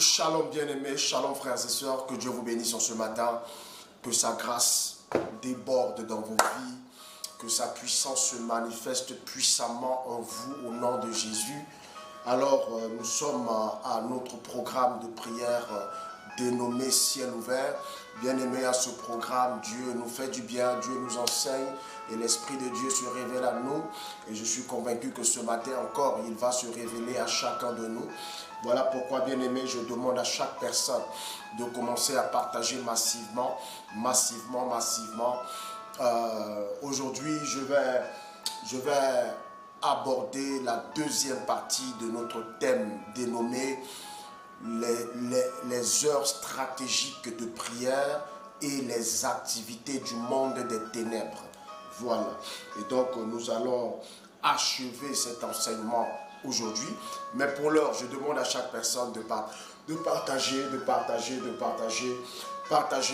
Shalom bien-aimés, shalom frères et sœurs, que Dieu vous bénisse en ce matin, que sa grâce déborde dans vos vies, que sa puissance se manifeste puissamment en vous au nom de Jésus. Alors nous sommes à notre programme de prière dénommé Ciel ouvert. Bien-aimés, à ce programme, Dieu nous fait du bien, Dieu nous enseigne et l'Esprit de Dieu se révèle à nous. Et je suis convaincu que ce matin encore, il va se révéler à chacun de nous. Voilà pourquoi, bien-aimés, je demande à chaque personne de commencer à partager massivement. Aujourd'hui, je vais aborder la deuxième partie de notre thème dénommé les heures stratégiques de prière et les activités du monde des ténèbres. Voilà. Et donc, nous allons achever cet enseignement aujourd'hui. Mais pour l'heure, je demande à chaque personne de partager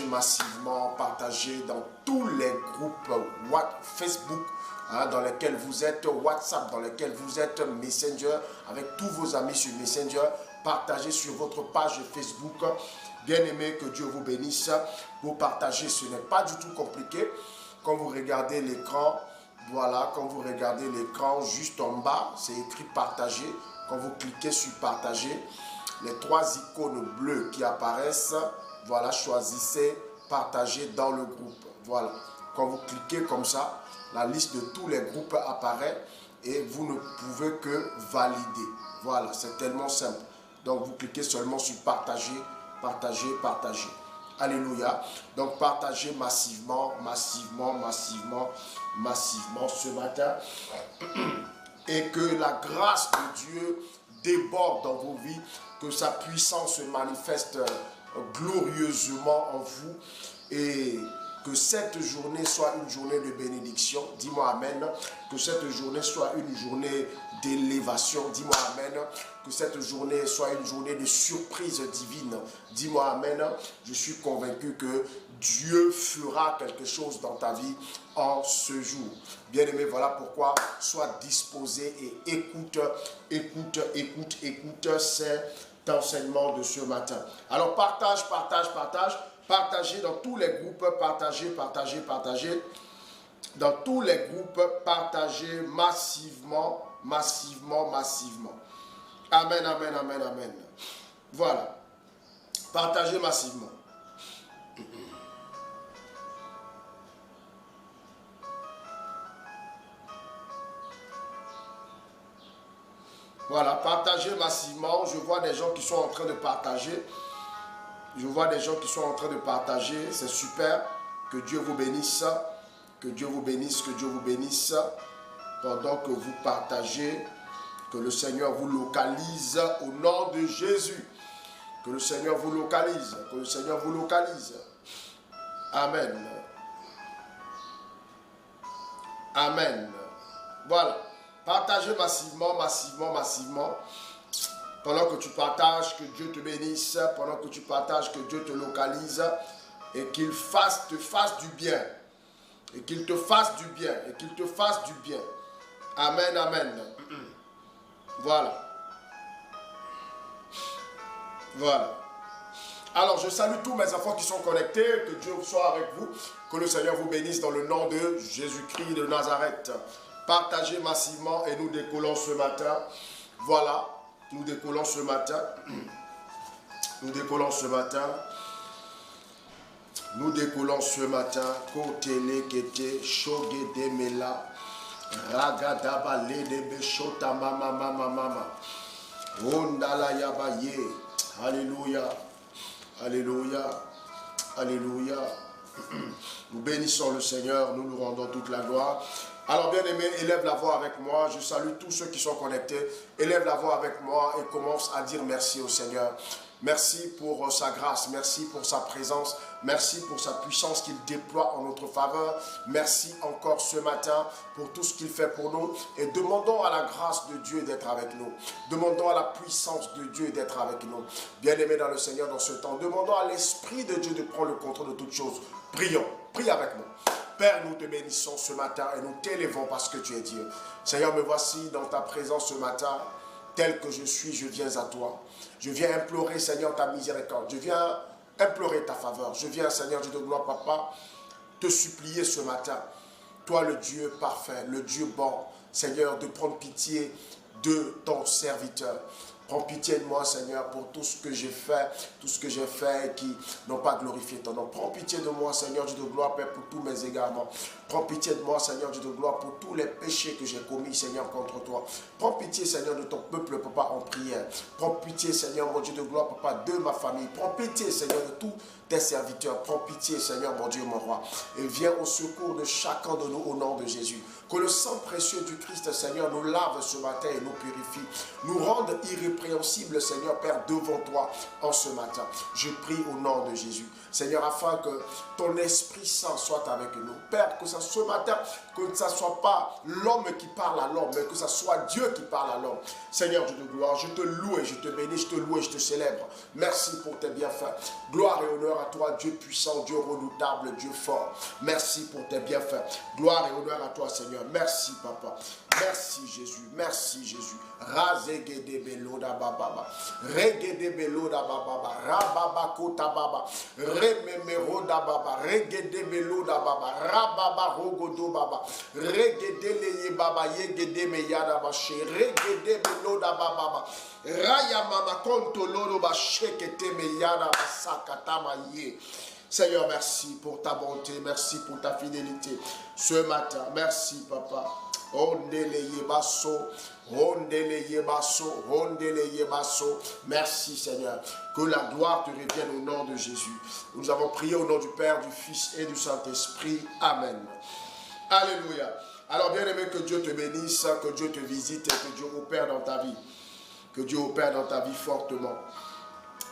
massivement, partager dans tous les groupes Facebook, dans lesquels vous êtes, WhatsApp, dans lesquels vous êtes, Messenger, avec tous vos amis sur Messenger. Partagez sur votre page Facebook. Bien aimé, que Dieu vous bénisse. Vous partagez, ce n'est pas du tout compliqué. Quand vous regardez l'écran, voilà, quand vous regardez l'écran, juste en bas, c'est écrit partager. Quand vous cliquez sur partager, les trois icônes bleues qui apparaissent, voilà, choisissez partager dans le groupe. Voilà, quand vous cliquez comme ça, la liste de tous les groupes apparaît et vous ne pouvez que valider. Voilà, c'est tellement simple. Donc, vous cliquez seulement sur partager, partager, partager. Alléluia. Donc, partagez massivement ce matin. Et que la grâce de Dieu déborde dans vos vies. Que sa puissance se manifeste glorieusement en vous. Et que cette journée soit une journée de bénédiction. Dis-moi Amen. Que cette journée soit une journée d'élévation. Dis-moi Amen. Que cette journée soit une journée de surprise divine. Dis-moi Amen. Je suis convaincu que Dieu fera quelque chose dans ta vie en ce jour. Bien-aimé, voilà pourquoi sois disposé et écoute cet enseignement de ce matin. Alors partage. Partagez dans tous les groupes, partagez. Dans tous les groupes, partagez massivement. Amen. Voilà. Partagez massivement. Voilà, partagez massivement. Je vois des gens qui sont en train de partager. C'est super. Que Dieu vous bénisse. Que Dieu vous bénisse. Pendant que vous partagez, que le Seigneur vous localise au nom de Jésus. Que le Seigneur vous localise. Amen. Voilà. Partagez massivement. Pendant que tu partages, que Dieu te bénisse. Pendant que tu partages, que Dieu te localise. Et qu'il te fasse du bien. Amen. Voilà. Alors, je salue tous mes enfants qui sont connectés. Que Dieu soit avec vous. Que le Seigneur vous bénisse dans le nom de Jésus-Christ de Nazareth. Partagez massivement et nous décollons ce matin. Voilà. Nous décollons ce matin. Kotele kete shogede mela. Ragadaba ledebe shota mama. Ondala yabaye. Alléluia. Nous bénissons le Seigneur, nous lui rendons toute la gloire. Alors bien aimé, élève la voix avec moi. Je salue tous ceux qui sont connectés. Élève la voix avec moi et commence à dire merci au Seigneur. Merci pour sa grâce, merci pour sa présence, merci pour sa puissance qu'il déploie en notre faveur. Merci encore ce matin pour tout ce qu'il fait pour nous. Et demandons à la grâce de Dieu d'être avec nous. Demandons à la puissance de Dieu d'être avec nous. Bien-aimés dans le Seigneur dans ce temps, demandons à l'Esprit de Dieu de prendre le contrôle de toutes choses. Prions, prie avec nous. Père, nous te bénissons ce matin et nous t'élevons parce que tu es Dieu. Seigneur, me voici dans ta présence ce matin. tel que je suis, je viens à toi. Je viens implorer, Seigneur, ta miséricorde. Je viens implorer ta faveur. Je viens, Seigneur Dieu de gloire, papa, te supplier ce matin. Toi, le Dieu parfait, le Dieu bon, Seigneur, de prendre pitié de ton serviteur. Prends pitié de moi, Seigneur, pour tout ce que j'ai fait, et qui n'ont pas glorifié ton nom. Prends pitié de moi, Seigneur Dieu de gloire, Père, pour tous mes égarements. Prends pitié de moi, Seigneur Dieu de gloire, pour tous les péchés que j'ai commis, Seigneur, contre toi. Prends pitié, Seigneur, de ton peuple, papa, en prière. Prends pitié, Seigneur, mon Dieu de gloire, papa, de ma famille. Prends pitié, Seigneur, de tous tes serviteurs. Prends pitié, Seigneur, mon Dieu, mon roi. Et viens au secours de chacun de nous au nom de Jésus. Que le sang précieux du Christ, Seigneur, nous lave ce matin et nous purifie. Nous rende irrépréhensibles, Seigneur, Père, devant toi en ce matin. Je prie au nom de Jésus. Seigneur, afin que ton Esprit Saint soit avec nous. Père, que ce matin, que ce ne soit pas l'homme qui parle à l'homme, mais que ce soit Dieu qui parle à l'homme. Seigneur Dieu de gloire, je te loue et je te bénis, je te loue et je te célèbre. Merci pour tes bienfaits. Gloire et honneur à toi, Dieu puissant, Dieu redoutable, Dieu fort. Merci pour tes bienfaits. Gloire et honneur à toi, Seigneur. Merci, Papa. Merci, Jésus. Merci, Jésus. Razegede beloda bababa. Regede beloda bababa. Rababa kota baba. Rememero da baba. Regede beloda baba. Rababa rogodo baba. Regede leye baba. Yegede meyada bache. Regede beloda baba. Raya mama konto loro ba shekete meyada basakata maye. Seigneur, merci pour ta bonté, merci pour ta fidélité ce matin. Merci, Papa. Merci, Seigneur. Que la gloire te revienne au nom de Jésus. Nous avons prié au nom du Père, du Fils et du Saint-Esprit. Amen. Alléluia. Alors, bien-aimé, que Dieu te bénisse, que Dieu te visite et que Dieu opère dans ta vie. Que Dieu opère dans ta vie fortement.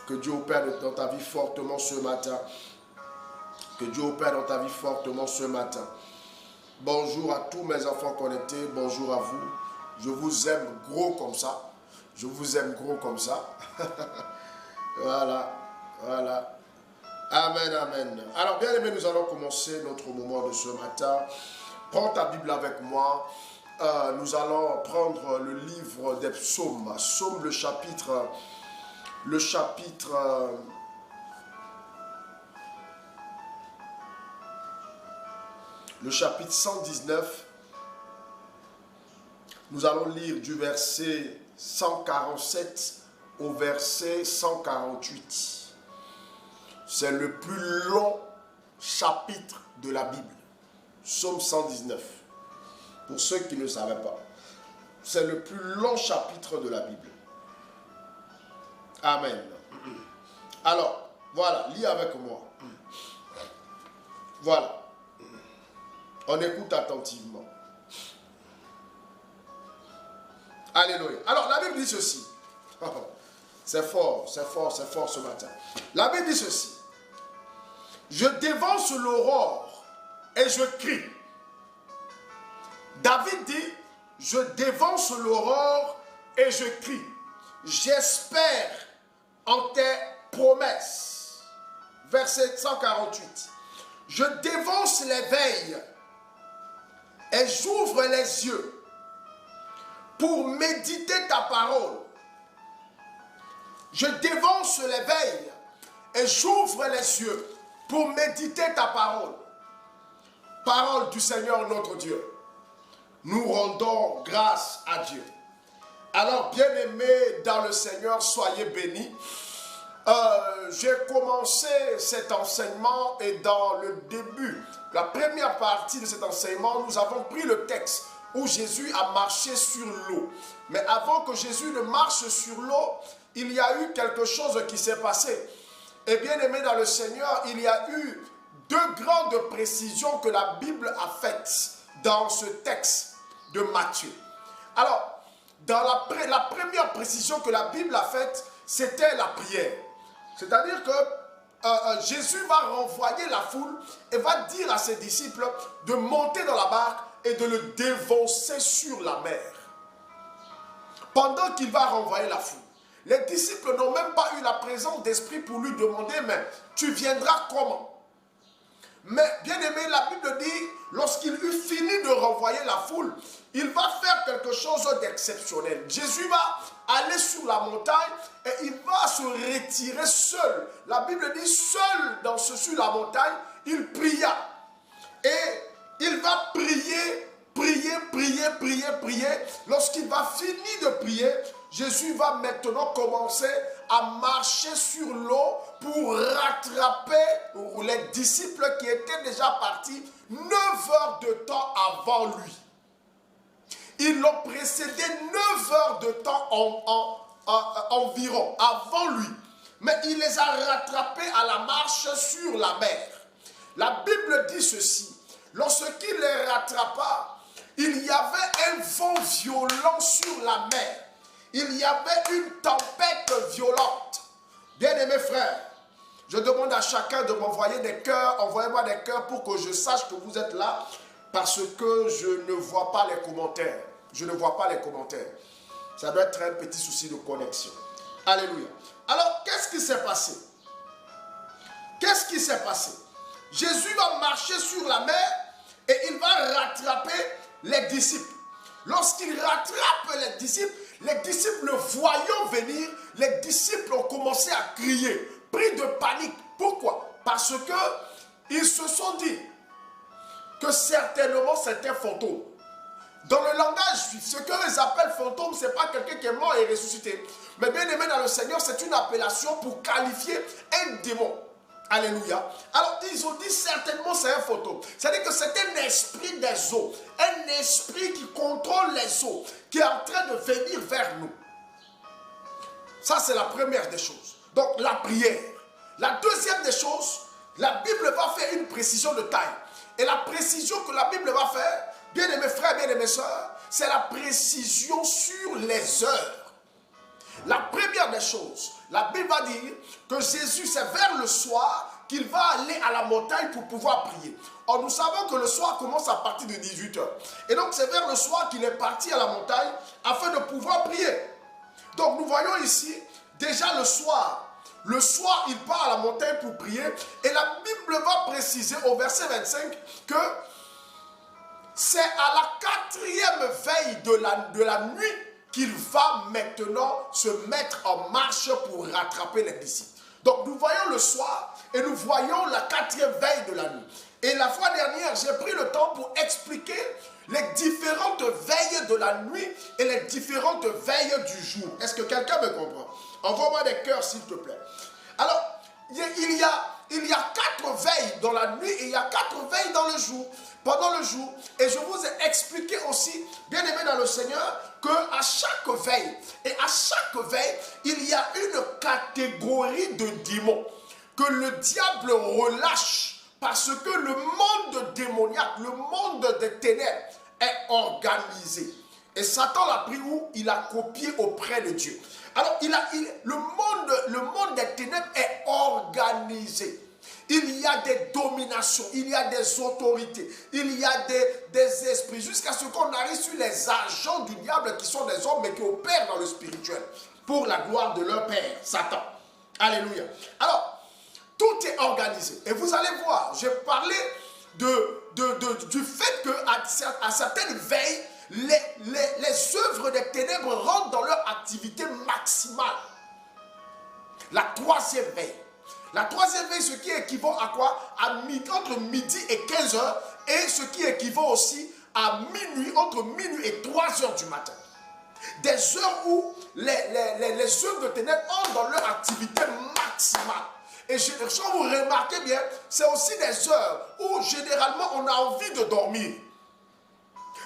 Que Dieu opère dans ta vie fortement ce matin. Que Dieu opère dans ta vie fortement ce matin. Bonjour à tous mes enfants connectés. Bonjour à vous. Je vous aime gros comme ça. Je vous aime gros comme ça. Voilà. Voilà. Amen, amen. Alors, bien aimé, nous allons commencer notre moment de ce matin. Prends ta Bible avec moi. Nous allons prendre le livre des psaumes. Psaume, le chapitre 119, nous allons lire du verset 147 au verset 148. C'est le plus long chapitre de la Bible. Psaume 119. Pour ceux qui ne savaient pas. C'est le plus long chapitre de la Bible. Amen. Alors, voilà, lis avec moi. Voilà. On écoute attentivement. Alléluia. Alors, la Bible dit ceci. C'est fort, c'est fort, c'est fort ce matin. La Bible dit ceci. Je dévance l'aurore et je crie. David dit, je dévance l'aurore et je crie. J'espère en tes promesses. Verset 148. Je dévance les veilles et j'ouvre les yeux pour méditer ta parole. Je dévance les veilles et j'ouvre les yeux pour méditer ta parole. Parole du Seigneur notre Dieu. Nous rendons grâce à Dieu. Alors, bien-aimés dans le Seigneur, soyez bénis. J'ai commencé cet enseignement et dans le début, la première partie de cet enseignement, nous avons pris le texte où Jésus a marché sur l'eau. Mais avant que Jésus ne marche sur l'eau, il y a eu quelque chose qui s'est passé. Et bien aimé dans le Seigneur, il y a eu deux grandes précisions que la Bible a faites dans ce texte de Matthieu. Alors, dans la première précision que la Bible a faite, c'était la prière. C'est-à-dire que Jésus va renvoyer la foule et va dire à ses disciples de monter dans la barque et de le défoncer sur la mer. Pendant qu'il va renvoyer la foule. Les disciples n'ont même pas eu la présence d'esprit pour lui demander, mais tu viendras comment? Mais bien aimé, la Bible dit, lorsqu'il eut fini de renvoyer la foule, il va faire quelque chose d'exceptionnel. Jésus va aller sur la montagne et il va se retirer seul. La Bible dit, seul sur la montagne, il pria. Et il va prier. Lorsqu'il va finir de prier, Jésus va maintenant commencer à marcher sur l'eau pour rattraper les disciples qui étaient déjà partis 9 heures de temps avant lui. Ils l'ont précédé 9 heures de temps environ avant lui. Mais il les a rattrapés à la marche sur la mer. La Bible dit ceci. Lorsqu'il les rattrapa, il y avait un vent violent sur la mer. Il y avait une tempête violente. Bien-aimés frères, je demande à chacun de m'envoyer des cœurs. Envoyez-moi des cœurs pour que je sache que vous êtes là. Parce que je ne vois pas les commentaires. Je ne vois pas les commentaires. Ça doit être un petit souci de connexion. Alléluia. Alors, qu'est-ce qui s'est passé? Qu'est-ce qui s'est passé? Jésus va marcher sur la mer et il va rattraper les disciples. Lorsqu'il rattrape les disciples le voyant venir, les disciples ont commencé à crier, pris de panique. Pourquoi? Parce qu'ils se sont dit que certainement c'était un fantôme. Dans le langage juif, ce qu'ils appellent fantôme, ce n'est pas quelqu'un qui est mort et ressuscité. Mais bien aimé dans le Seigneur, c'est une appellation pour qualifier un démon. Alléluia. Alors, ils ont dit certainement c'est un fantôme. C'est-à-dire que c'est un esprit des eaux. Un esprit qui contrôle les eaux. Qui est en train de venir vers nous. Ça, c'est la première des choses. Donc, la prière. La deuxième des choses, la Bible va faire une précision de taille. Et la précision que la Bible va faire, bien aimés frères, bien aimés sœurs, c'est la précision sur les heures. La première des choses, la Bible va dire que Jésus, c'est vers le soir qu'il va aller à la montagne pour pouvoir prier. Or, nous savons que le soir commence à partir de 18 h. Et donc, c'est vers le soir qu'il est parti à la montagne afin de pouvoir prier. Donc, nous voyons ici, déjà le soir, il part à la montagne pour prier. Et la Bible va préciser au verset 25 que c'est à la 4e veille de la nuit qu'il va maintenant se mettre en marche pour rattraper les disciples. Donc nous voyons le soir et nous voyons la 4e veille de la nuit. Et la fois dernière, j'ai pris le temps pour expliquer les différentes veilles de la nuit et les différentes veilles du jour. Est-ce que quelqu'un me comprend? Envoie-moi des cœurs s'il te plaît. Alors, il y a 4 veilles dans la nuit et il y a 4 veilles dans le jour. Pendant le jour, et je vous ai expliqué aussi, bien aimé dans le Seigneur, qu'à chaque veille, il y a une catégorie de démons que le diable relâche parce que le monde démoniaque, le monde des ténèbres est organisé. Et Satan l'a pris où? Il a copié auprès de Dieu. Alors, le monde des ténèbres est organisé. Il y a des dominations, il y a des autorités, il y a des esprits, jusqu'à ce qu'on arrive sur les agents du diable qui sont des hommes mais qui opèrent dans le spirituel pour la gloire de leur père, Satan. Alléluia. Alors, tout est organisé. Et vous allez voir, j'ai parlé du fait qu'à certaines veilles, les œuvres des ténèbres rentrent dans leur activité maximale. La 3e veille. La 3e veille, ce qui équivaut à quoi? Entre midi et 15 h, et ce qui équivaut aussi à minuit, entre minuit et 3 h du matin. Des heures où les œuvres de ténèbres entrent dans leur activité maximale. Et si vous remarquez bien, c'est aussi des heures où généralement on a envie de dormir.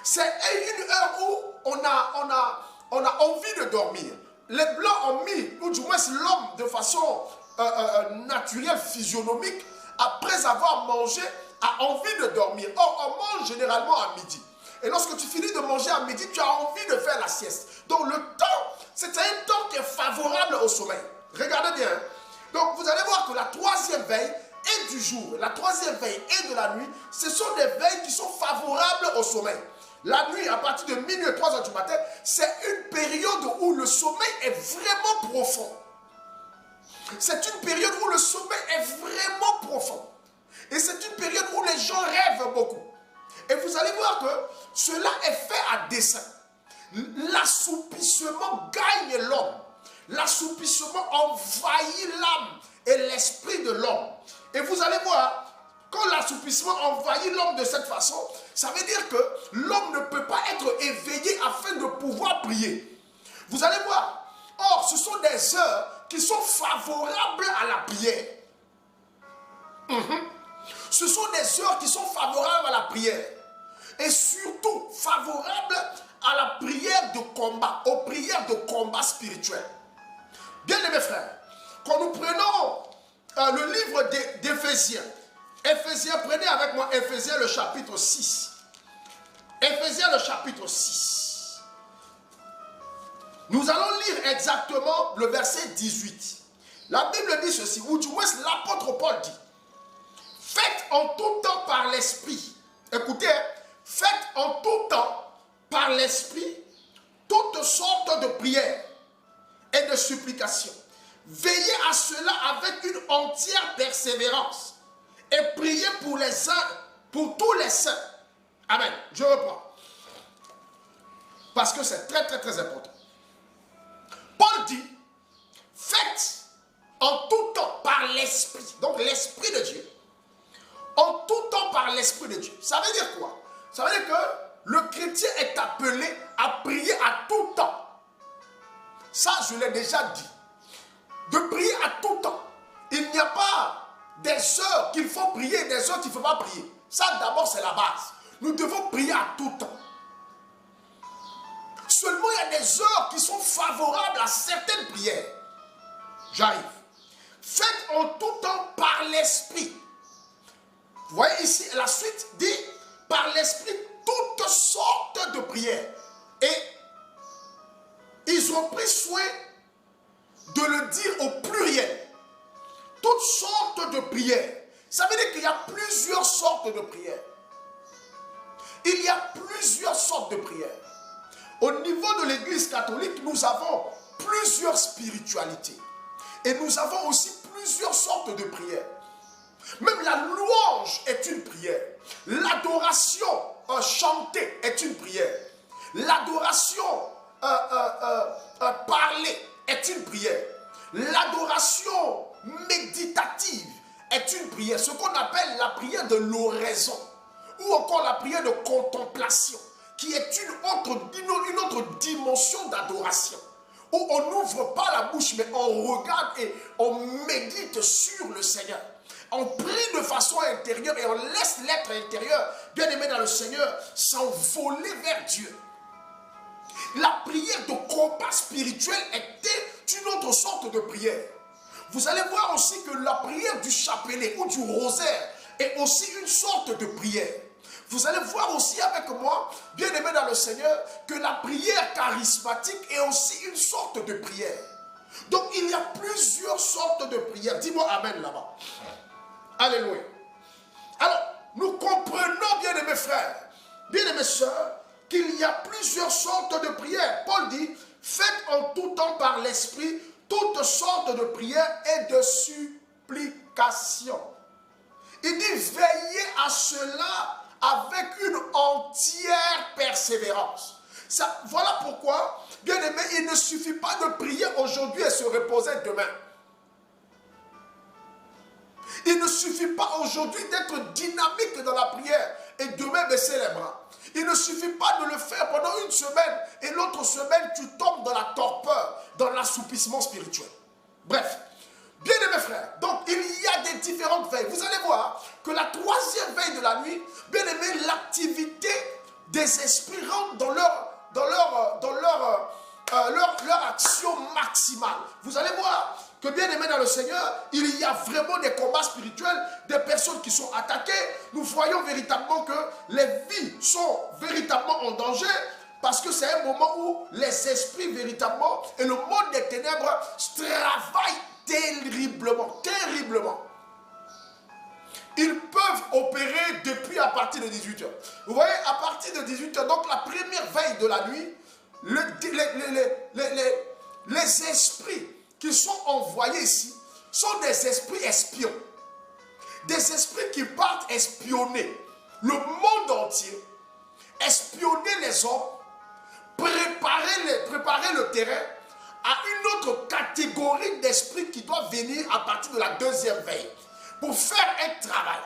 C'est une heure où on a envie de dormir. Les Blancs ont mis, ou du moins l'homme de façon naturelle, physionomique, après avoir mangé, a envie de dormir. Or, on mange généralement à midi. Et lorsque tu finis de manger à midi, tu as envie de faire la sieste. Donc le temps, c'est un temps qui est favorable au sommeil. Regardez bien. Donc vous allez voir que la 3e veille et du jour, la 3e veille et de la nuit, ce sont des veilles qui sont favorables au sommeil. La nuit, à partir de minuit et 3 h du matin, c'est une période où le sommeil est vraiment profond. C'est une période où le sommeil est vraiment profond. Et c'est une période où les gens rêvent beaucoup. Et vous allez voir que cela est fait à dessein. L'assoupissement gagne l'homme. L'assoupissement envahit l'âme et l'esprit de l'homme. Et vous allez voir, quand l'assoupissement envahit l'homme de cette façon, ça veut dire que l'homme ne peut pas être éveillé afin de pouvoir prier. Vous allez voir, or ce sont des heures qui sont favorables à la prière. Ce sont des heures qui sont favorables à la prière. Et surtout favorables à la prière de combat, aux prières de combat spirituel. Bien-aimés frères, quand nous prenons le livre d'Éphésiens, prenez avec moi Éphésiens le chapitre 6. Éphésiens le chapitre 6. Nous allons lire exactement le verset 18. La Bible dit ceci, ou du moins l'apôtre Paul dit, faites en tout temps par l'esprit. Écoutez, faites en tout temps par l'esprit toutes sortes de prières et de supplications. Veillez à cela avec une entière persévérance et priez pour les saints, pour tous les saints. Amen. Je reprends. Parce que c'est très très très important. Paul dit, faites en tout temps par l'esprit, donc l'esprit de Dieu. En tout temps par l'esprit de Dieu. Ça veut dire quoi? Ça veut dire que le chrétien est appelé à prier à tout temps. Ça, je l'ai déjà dit. De prier à tout temps. Il n'y a pas des heures qu'il faut prier, des heures qu'il ne faut pas prier. Ça, d'abord, c'est la base. Nous devons prier à tout temps. Seulement, il y a des heures qui sont favorables à certaines prières. J'arrive. Faites en tout temps par l'esprit. Vous voyez ici, la suite dit, par l'esprit, toutes sortes de prières. Et ils ont pris soin de le dire au pluriel. Toutes sortes de prières. Ça veut dire qu'il y a plusieurs sortes de prières. Il y a plusieurs sortes de prières. Au niveau de l'Église catholique, nous avons plusieurs spiritualités. Et nous avons aussi plusieurs sortes de prières. Même la louange est une prière. L'adoration chantée est une prière. L'adoration parlée est une prière. L'adoration méditative est une prière. Ce qu'on appelle la prière de l'oraison. Ou encore la prière de contemplation. Qui est une autre dimension d'adoration. Où on n'ouvre pas la bouche, mais on regarde et on médite sur le Seigneur. On prie de façon intérieure et on laisse l'être intérieur, bien aimé dans le Seigneur, s'envoler vers Dieu. La prière de combat spirituel était une autre sorte de prière. Vous allez voir aussi que la prière du chapelet ou du rosaire est aussi une sorte de prière. Vous allez voir aussi avec moi, bien aimé dans le Seigneur, que la prière charismatique est aussi une sorte de prière. Donc il y a plusieurs sortes de prières. Dis-moi amen là-bas. Alléluia. Alors, nous comprenons, bien aimés frères, bien aimés sœurs, qu'il y a plusieurs sortes de prières. Paul dit, faites en tout temps par l'esprit toutes sortes de prières et de supplications. Il dit, veillez à cela avec une entière persévérance. Voilà pourquoi, bien aimé, il ne suffit pas de prier aujourd'hui et se reposer demain. Il ne suffit pas aujourd'hui d'être dynamique dans la prière et demain baisser les bras. Il ne suffit pas de le faire pendant une semaine et l'autre semaine tu tombes dans la torpeur, dans l'assoupissement spirituel. Bref, bien aimés frères, donc il y a des différentes veilles. Vous allez voir que la troisième veille de la nuit, bien aimé, l'activité des esprits rentre dans leur action maximale. Vous allez voir que bien aimé dans le Seigneur, il y a vraiment des combats spirituels, des personnes qui sont attaquées. Nous voyons véritablement que les vies sont véritablement en danger parce que c'est un moment où les esprits véritablement et le monde des ténèbres travaillent terriblement, terriblement. Ils peuvent opérer depuis à partir de 18h. Vous voyez, à partir de 18h, donc la première veille de la nuit, les esprits qui sont envoyés ici sont des esprits espions. Des esprits qui partent espionner le monde entier, espionner les hommes, préparer le terrain à une autre catégorie d'esprits qui doit venir à partir de la deuxième veille pour faire un travail.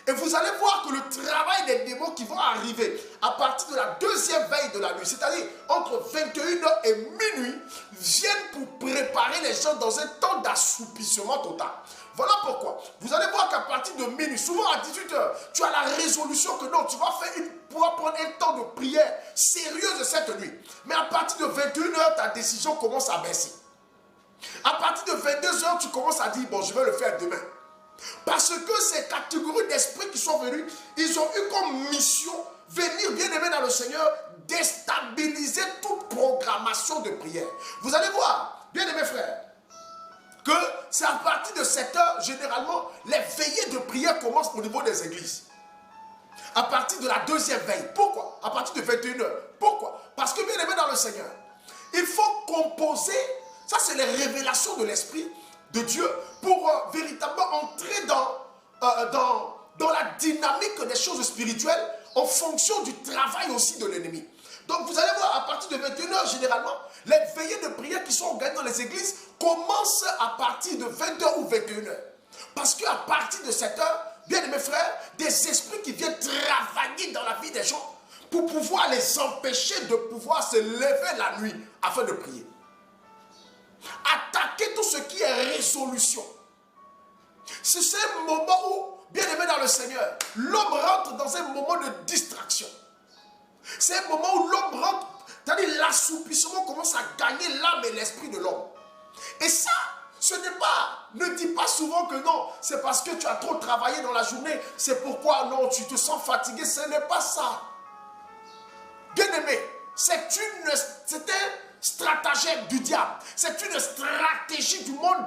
Et vous allez voir que le travail des démons qui vont arriver à partir de la deuxième veille de la nuit, c'est-à-dire entre 21h et minuit, viennent pour préparer les gens dans un temps d'assoupissement total. Voilà pourquoi. Vous allez voir qu'à partir de minuit, souvent à 18h, tu as la résolution que non, tu vas pouvoir prendre un temps de prière sérieuse cette nuit. Mais à partir de 21h, ta décision commence à baisser. À partir de 22h, tu commences à dire, bon, je vais le faire demain. Parce que ces catégories d'esprits qui sont venus, ils ont eu comme mission venir, bien aimé dans le Seigneur, déstabiliser toute programmation de prière. Vous allez voir, bien aimés frères, que c'est à partir de cette heure, généralement, les veillées de prière commencent au niveau des églises. À partir de la deuxième veille. Pourquoi? À partir de 21h. Pourquoi? Parce que, bien aimé dans le Seigneur, il faut composer, ça c'est les révélations de l'Esprit de Dieu pour véritablement entrer dans la dynamique des choses spirituelles en fonction du travail aussi de l'ennemi. Donc vous allez voir, à partir de 21h, généralement, les veillées de prière qui sont organisées dans les églises commencent à partir de 20h ou 21h. Parce qu'à partir de cette heure, bien aimés frères, des esprits qui viennent travailler dans la vie des gens pour pouvoir les empêcher de pouvoir se lever la nuit afin de prier. Attaquer tout ce qui est résolution. C'est un moment où, bien aimé dans le Seigneur, l'homme rentre dans un moment de distraction. C'est un moment où l'homme rentre, c'est-à-dire l'assoupissement commence à gagner l'âme et l'esprit de l'homme. Et ça, ce n'est pas, ne dis pas souvent que non, c'est parce que tu as trop travaillé dans la journée, c'est pourquoi non, tu te sens fatigué, ce n'est pas ça. Bien aimé, c'est un stratagème du diable, c'est une stratégie du monde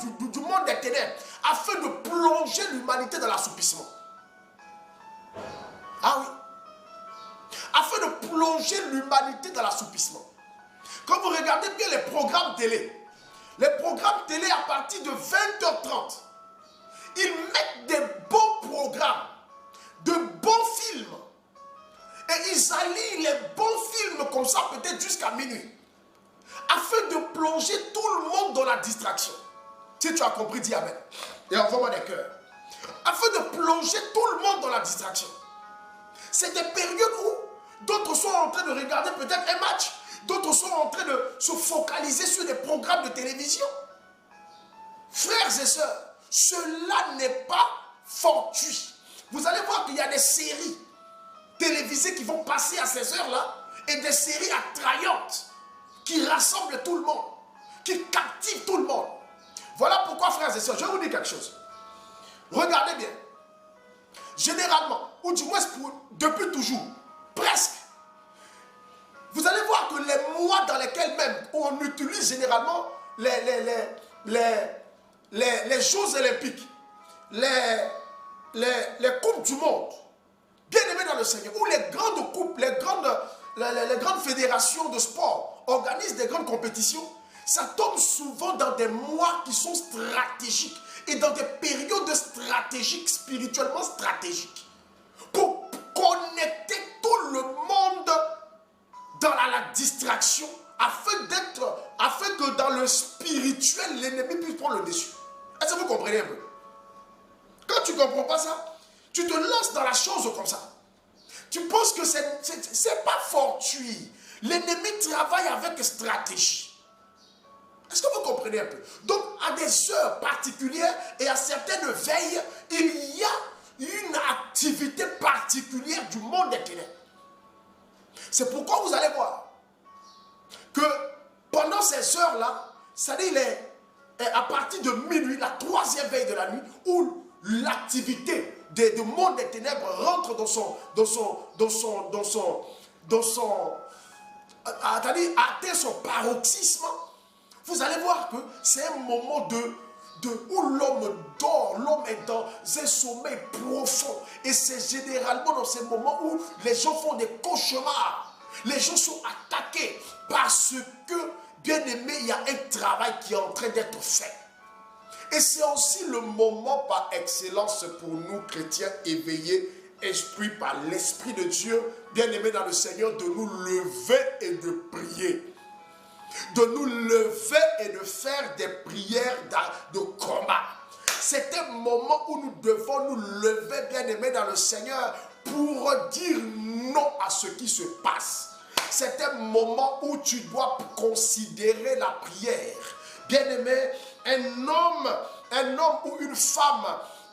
des ténèbres, afin de plonger l'humanité dans l'assoupissement. Ah oui. Afin de plonger l'humanité dans l'assoupissement. Quand vous regardez bien les programmes télé, à partir de 20h30, ils mettent des bons programmes, de bons films. Et ils allient les bons films comme ça peut-être jusqu'à minuit. Afin de plonger tout le monde dans la distraction. Si tu as compris, dis amen. Et envoie-moi des cœurs. Afin de plonger tout le monde dans la distraction. C'est des périodes où d'autres sont en train de regarder peut-être un match. D'autres sont en train de se focaliser sur des programmes de télévision. Frères et sœurs, cela n'est pas fortuit. Vous allez voir qu'il y a des séries télévisées qui vont passer à ces heures-là et des séries attrayantes qui rassemblent tout le monde, qui captivent tout le monde. Voilà pourquoi, frères et sœurs, je vais vous dire quelque chose. Regardez bien. Généralement, ou du moins depuis toujours, presque, vous allez voir que les mois dans lesquels même on utilise généralement les Jeux olympiques, les coupes du monde, bien aimés dans le Seigneur, où les grandes coupes, les grandes fédérations de sport organisent des grandes compétitions, ça tombe souvent dans des mois qui sont stratégiques et dans des périodes stratégiques, spirituellement stratégiques, pour connecter tout le monde dans la distraction, afin que dans le spirituel, l'ennemi puisse prendre le dessus. Est-ce que vous comprenez un peu? Quand tu ne comprends pas ça, tu te lances dans la chose comme ça. Tu penses que c'est pas fortuit. L'ennemi travaille avec stratégie. Est-ce que vous comprenez un peu? Donc, à des heures particulières et à certaines veilles, il y a une activité particulière du monde des ténèbres. C'est pourquoi vous allez voir que pendant ces heures-là, c'est-à-dire à partir de minuit, la troisième veille de la nuit, où l'activité du monde des ténèbres rentre atteint son paroxysme, vous allez voir que c'est un moment où l'homme dort, l'homme est dans un sommeil profond. Et c'est généralement dans ces moments où les gens font des cauchemars. Les gens sont attaqués parce que, bien aimé, il y a un travail qui est en train d'être fait. Et c'est aussi le moment par excellence pour nous chrétiens éveillés, instruits par l'Esprit de Dieu, bien-aimés dans le Seigneur, de nous lever et de prier. De nous lever et de faire des prières de combat. C'est un moment où nous devons nous lever, bien-aimés dans le Seigneur, pour dire non à ce qui se passe. C'est un moment où tu dois considérer la prière. Bien-aimé, un homme ou une femme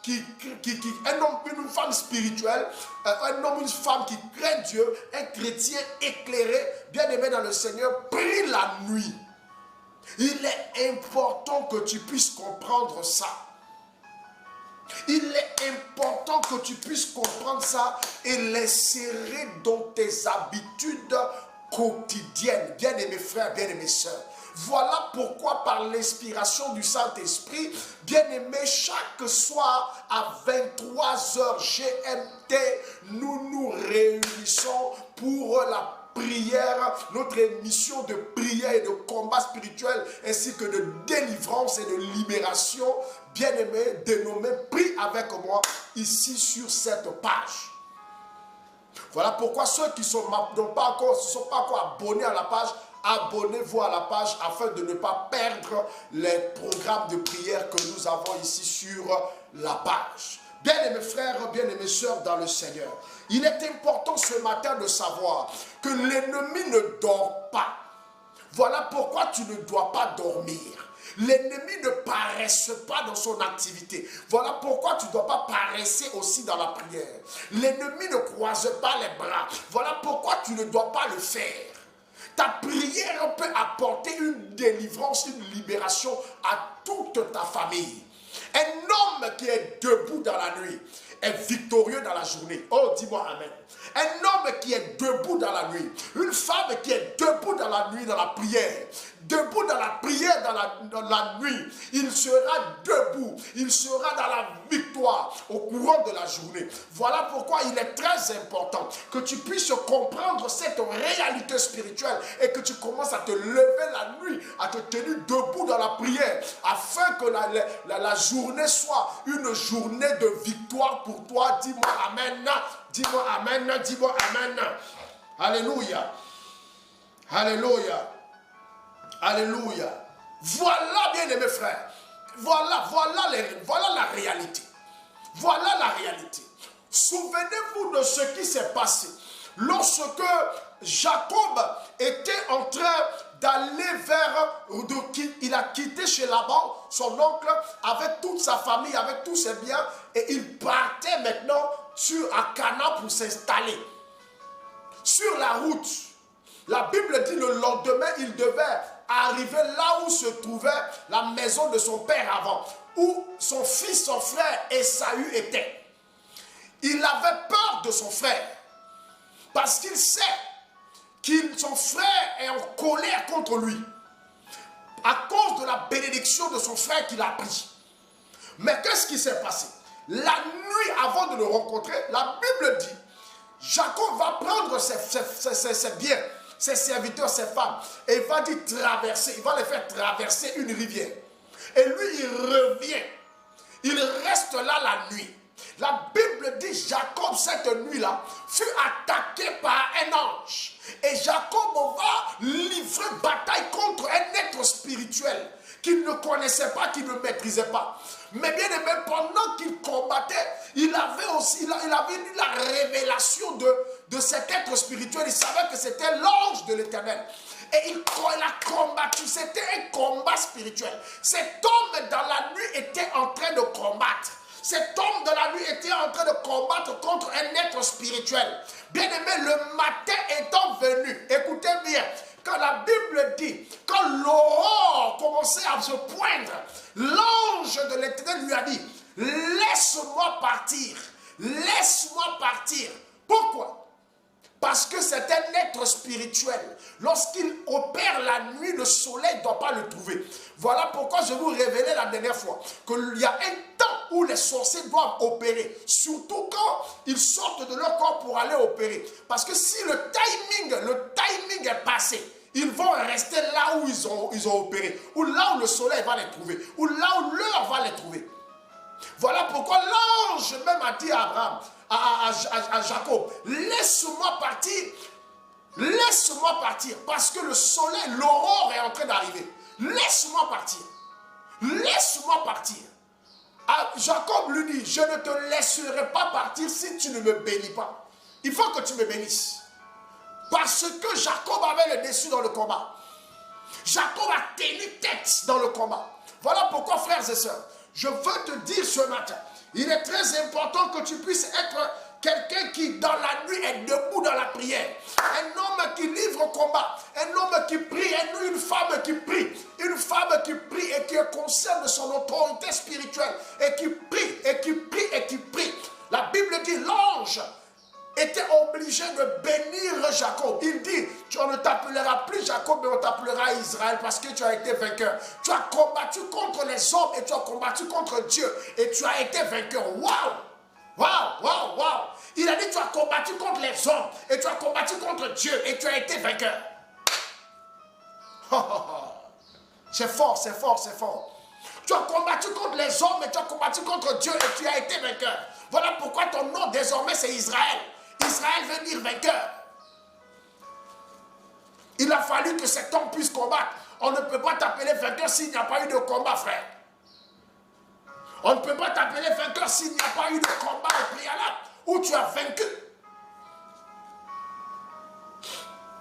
une femme spirituelle, un homme, une femme qui craint Dieu, un chrétien éclairé, bien-aimé dans le Seigneur, prie la nuit. Il est important que tu puisses comprendre ça. Il est important que tu puisses comprendre ça et l'insérer dans tes habitudes quotidiennes. Bien-aimés frères, bien-aimés sœurs. Voilà pourquoi par l'inspiration du Saint-Esprit, bien-aimés, chaque soir à 23h GMT, nous nous réunissons pour la prière, notre émission de prière et de combat spirituel, ainsi que de délivrance et de libération, bien-aimés, dénommé Prie avec moi, ici sur cette page. Voilà pourquoi ceux qui ne sont pas encore abonnés à la page, abonnez-vous à la page afin de ne pas perdre les programmes de prière que nous avons ici sur la page. Bien-aimés frères, bien-aimés sœurs dans le Seigneur, il est important ce matin de savoir que l'ennemi ne dort pas. Voilà pourquoi tu ne dois pas dormir. L'ennemi ne paresse pas dans son activité. Voilà pourquoi tu ne dois pas paresser aussi dans la prière. L'ennemi ne croise pas les bras. Voilà pourquoi tu ne dois pas le faire. Ta prière peut apporter une délivrance, une libération à toute ta famille. Un homme qui est debout dans la nuit est victorieux dans la journée. Oh, dis-moi amen. Un homme qui est debout dans la nuit, une femme qui est debout dans la nuit, dans la prière, debout dans la prière dans la nuit, il sera debout, il sera dans la victoire au courant de la journée. Voilà pourquoi il est très important que tu puisses comprendre cette réalité spirituelle et que tu commences à te lever la nuit, à te tenir debout dans la prière, afin que la journée soit une journée de victoire pour toi. Dis-moi amen, dis-moi amen, dis-moi amen. Alléluia, alléluia. Alléluia. Voilà, bien-aimés frères. Voilà la réalité. Voilà la réalité. Souvenez-vous de ce qui s'est passé lorsque Jacob était en train d'aller il a quitté chez Laban, son oncle, avec toute sa famille, avec tous ses biens, et il partait maintenant à Canaan pour s'installer. Sur la route, la Bible dit le lendemain, il devait arriver là où se trouvait la maison de son père avant, où son fils, son frère Ésaü était. Il avait peur de son frère, parce qu'il sait que son frère est en colère contre lui, à cause de la bénédiction de son frère qu'il a pris. Mais qu'est-ce qui s'est passé? La nuit avant de le rencontrer, la Bible dit, Jacob va prendre ses biens, ses serviteurs, ses femmes, et il va les faire traverser une rivière. Et lui, il revient. Il reste là la nuit. La Bible dit, Jacob, cette nuit-là, fut attaqué par un ange. Et Jacob va livrer bataille contre un être spirituel qu'il ne connaissait pas, qu'il ne maîtrisait pas. Mais bien aimé, pendant qu'il combattait, il avait eu la révélation de cet être spirituel. Il savait que c'était l'ange de l'Éternel. Et il a combattu. C'était un combat spirituel. Cet homme dans la nuit était en train de combattre. Cet homme de la nuit était en train de combattre contre un être spirituel. Bien aimé, le matin étant venu, écoutez bien, quand la Bible dit, quand l'aurore commençait à se poindre, l'ange de l'Éternel lui a dit, laisse-moi partir, laisse-moi partir. Pourquoi? Parce que c'est un être spirituel. Lorsqu'il opère la nuit, le soleil ne doit pas le trouver. Voilà pourquoi je vous révélais la dernière fois qu'il y a un temps où les sorciers doivent opérer. Surtout quand ils sortent de leur corps pour aller opérer. Parce que si le timing est passé, ils vont rester là où ils ont opéré. Ou là où le soleil va les trouver. Ou là où l'heure va les trouver. Voilà pourquoi l'ange même a dit à Abraham, à Jacob, laisse-moi partir, parce que le soleil, l'aurore est en train d'arriver. Laisse-moi partir. Laisse-moi partir. Jacob lui dit, je ne te laisserai pas partir si tu ne me bénis pas. Il faut que tu me bénisses. Parce que Jacob avait le dessus dans le combat. Jacob a tenu tête dans le combat. Voilà pourquoi, frères et sœurs, je veux te dire ce matin, il est très important que tu puisses être quelqu'un qui, dans la nuit, est debout dans la prière. Un homme qui livre au combat. Un homme qui prie. Une femme qui prie. Une femme qui prie et qui est consciente de son autorité spirituelle. Et qui prie, et qui prie, et qui prie. La Bible dit, l'ange était obligé de bénir Jacob. Il dit, tu ne t'appelleras plus Jacob, mais on t'appellera Israël parce que tu as été vainqueur. Tu as combattu contre les hommes et tu as combattu contre Dieu. Et tu as été vainqueur. Waouh! Waouh, waouh, waouh. Il a dit, tu as combattu contre les hommes et tu as combattu contre Dieu et tu as été vainqueur. C'est fort, c'est fort, c'est fort. Tu as combattu contre les hommes et tu as combattu contre Dieu et tu as été vainqueur. Voilà pourquoi ton nom désormais c'est Israël. Israël veut dire vainqueur. Il a fallu que cet homme puisse combattre. On ne peut pas t'appeler vainqueur s'il n'y a pas eu de combat, frère. On ne peut pas t'appeler vainqueur s'il n'y a pas eu de combat au préalable où tu as vaincu.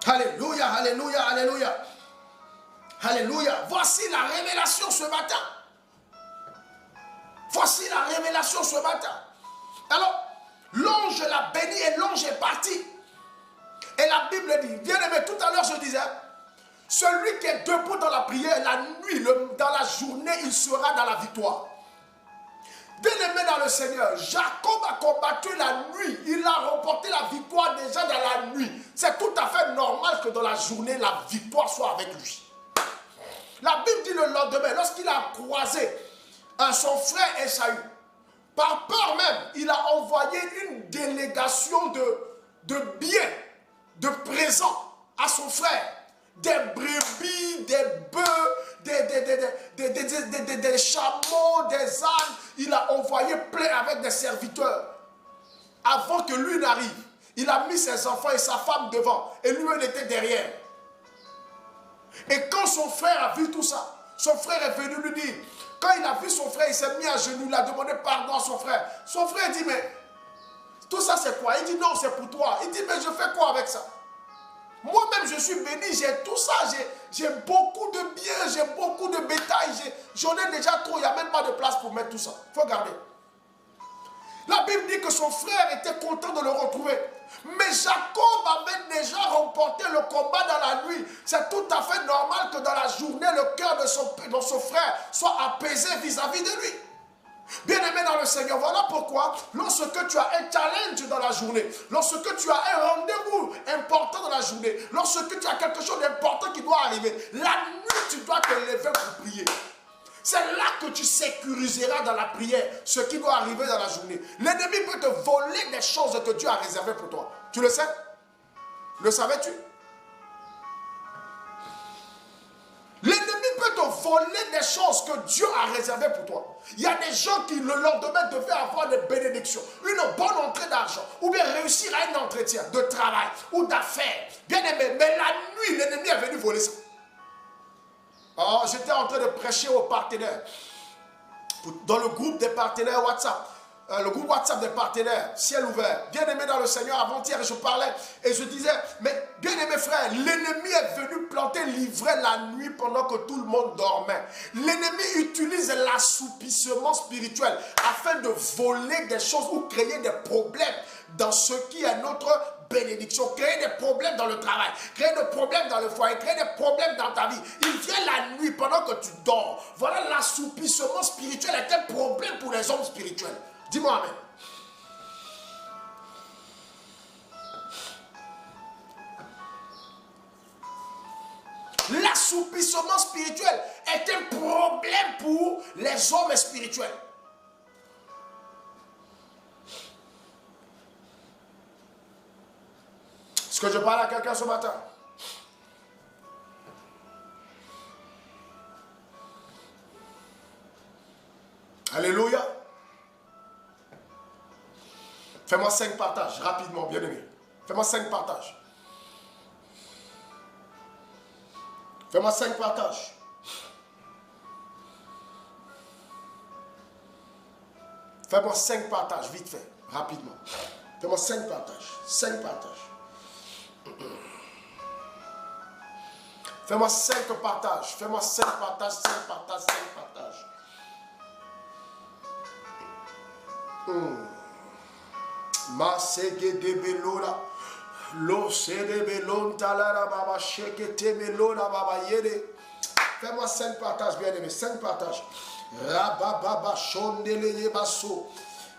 Alléluia, alléluia, alléluia. Alléluia. Voici la révélation ce matin. Voici la révélation ce matin. Alors, l'ange l'a béni et l'ange est parti. Et la Bible dit, bien aimé, tout à l'heure je disais, celui qui est debout dans la prière, la nuit, dans la journée, il sera dans la victoire. Bien-aimé dans le Seigneur, Jacob a combattu la nuit. Il a remporté la victoire déjà dans la nuit. C'est tout à fait normal que dans la journée, la victoire soit avec lui. La Bible dit le lendemain, lorsqu'il a croisé son frère Esaü, par peur même, il a envoyé une délégation de biens, de présents à son frère. Des brebis, des bœufs, des chameaux, des ânes. Il a envoyé plein avec des serviteurs. Avant que lui n'arrive, il a mis ses enfants et sa femme devant. Et lui, il était derrière. Et quand son frère a vu tout ça, son frère est venu lui dire, quand il a vu son frère, il s'est mis à genoux, il a demandé pardon à son frère. Son frère dit, mais tout ça c'est quoi? Il dit, non, c'est pour toi. Il dit, mais je fais quoi avec ça? Moi-même, je suis béni, j'ai tout ça, j'ai beaucoup de biens, j'ai beaucoup de bétail, j'en ai déjà trop, il n'y a même pas de place pour mettre tout ça. Il faut garder. La Bible dit que son frère était content de le retrouver. Mais Jacob avait déjà remporté le combat dans la nuit. C'est tout à fait normal que dans la journée, le cœur de son frère soit apaisé vis-à-vis de lui. Bien-aimé dans le Seigneur, voilà pourquoi lorsque tu as un challenge dans la journée, lorsque tu as un rendez-vous important dans la journée, lorsque tu as quelque chose d'important qui doit arriver, la nuit tu dois te lever pour prier. C'est là que tu sécuriseras dans la prière ce qui doit arriver dans la journée. L'ennemi peut te voler des choses que Dieu a réservées pour toi. Tu le sais? Le savais-tu? L'ennemi peut te voler des choses que Dieu a réservées pour toi. Il y a des gens qui le lendemain devaient avoir des bénédictions, une bonne entrée d'argent, ou bien réussir à un entretien de travail ou d'affaires. Bien aimé, mais la nuit, l'ennemi est venu voler ça. Oh, j'étais en train de prêcher aux partenaires, dans le groupe des partenaires WhatsApp. Le groupe WhatsApp des partenaires, ciel ouvert, bien aimé dans le Seigneur. Avant-hier, je parlais et je disais, mais bien aimé frère, l'ennemi est venu planter l'ivraie la nuit pendant que tout le monde dormait. L'ennemi utilise l'assoupissement spirituel afin de voler des choses ou créer des problèmes dans ce qui est notre bénédiction, créer des problèmes dans le travail, créer des problèmes dans le foyer, créer des problèmes dans ta vie. Il vient la nuit pendant que tu dors. Voilà, l'assoupissement spirituel est un problème pour les hommes spirituels. Dis-moi amen. L'assoupissement spirituel est un problème pour les hommes spirituels. Est-ce que je parle à quelqu'un ce matin? Alléluia. Fais-moi 5 partages, rapidement, bien-aimé. Fais-moi 5 partages. Fais-moi 5 partages. Fais-moi 5 partages, vite fait, rapidement. Fais-moi 5 partages. 5 partages. Fais-moi 5 partages. Fais-moi 5 partages, 5 partages, 5 partages. Masege de belora. Lo se de belon talara baba sheke te belora baba yede. Fais-moi 5 partages, bien-aimé. 5 partages. Rababa shondele yebaso.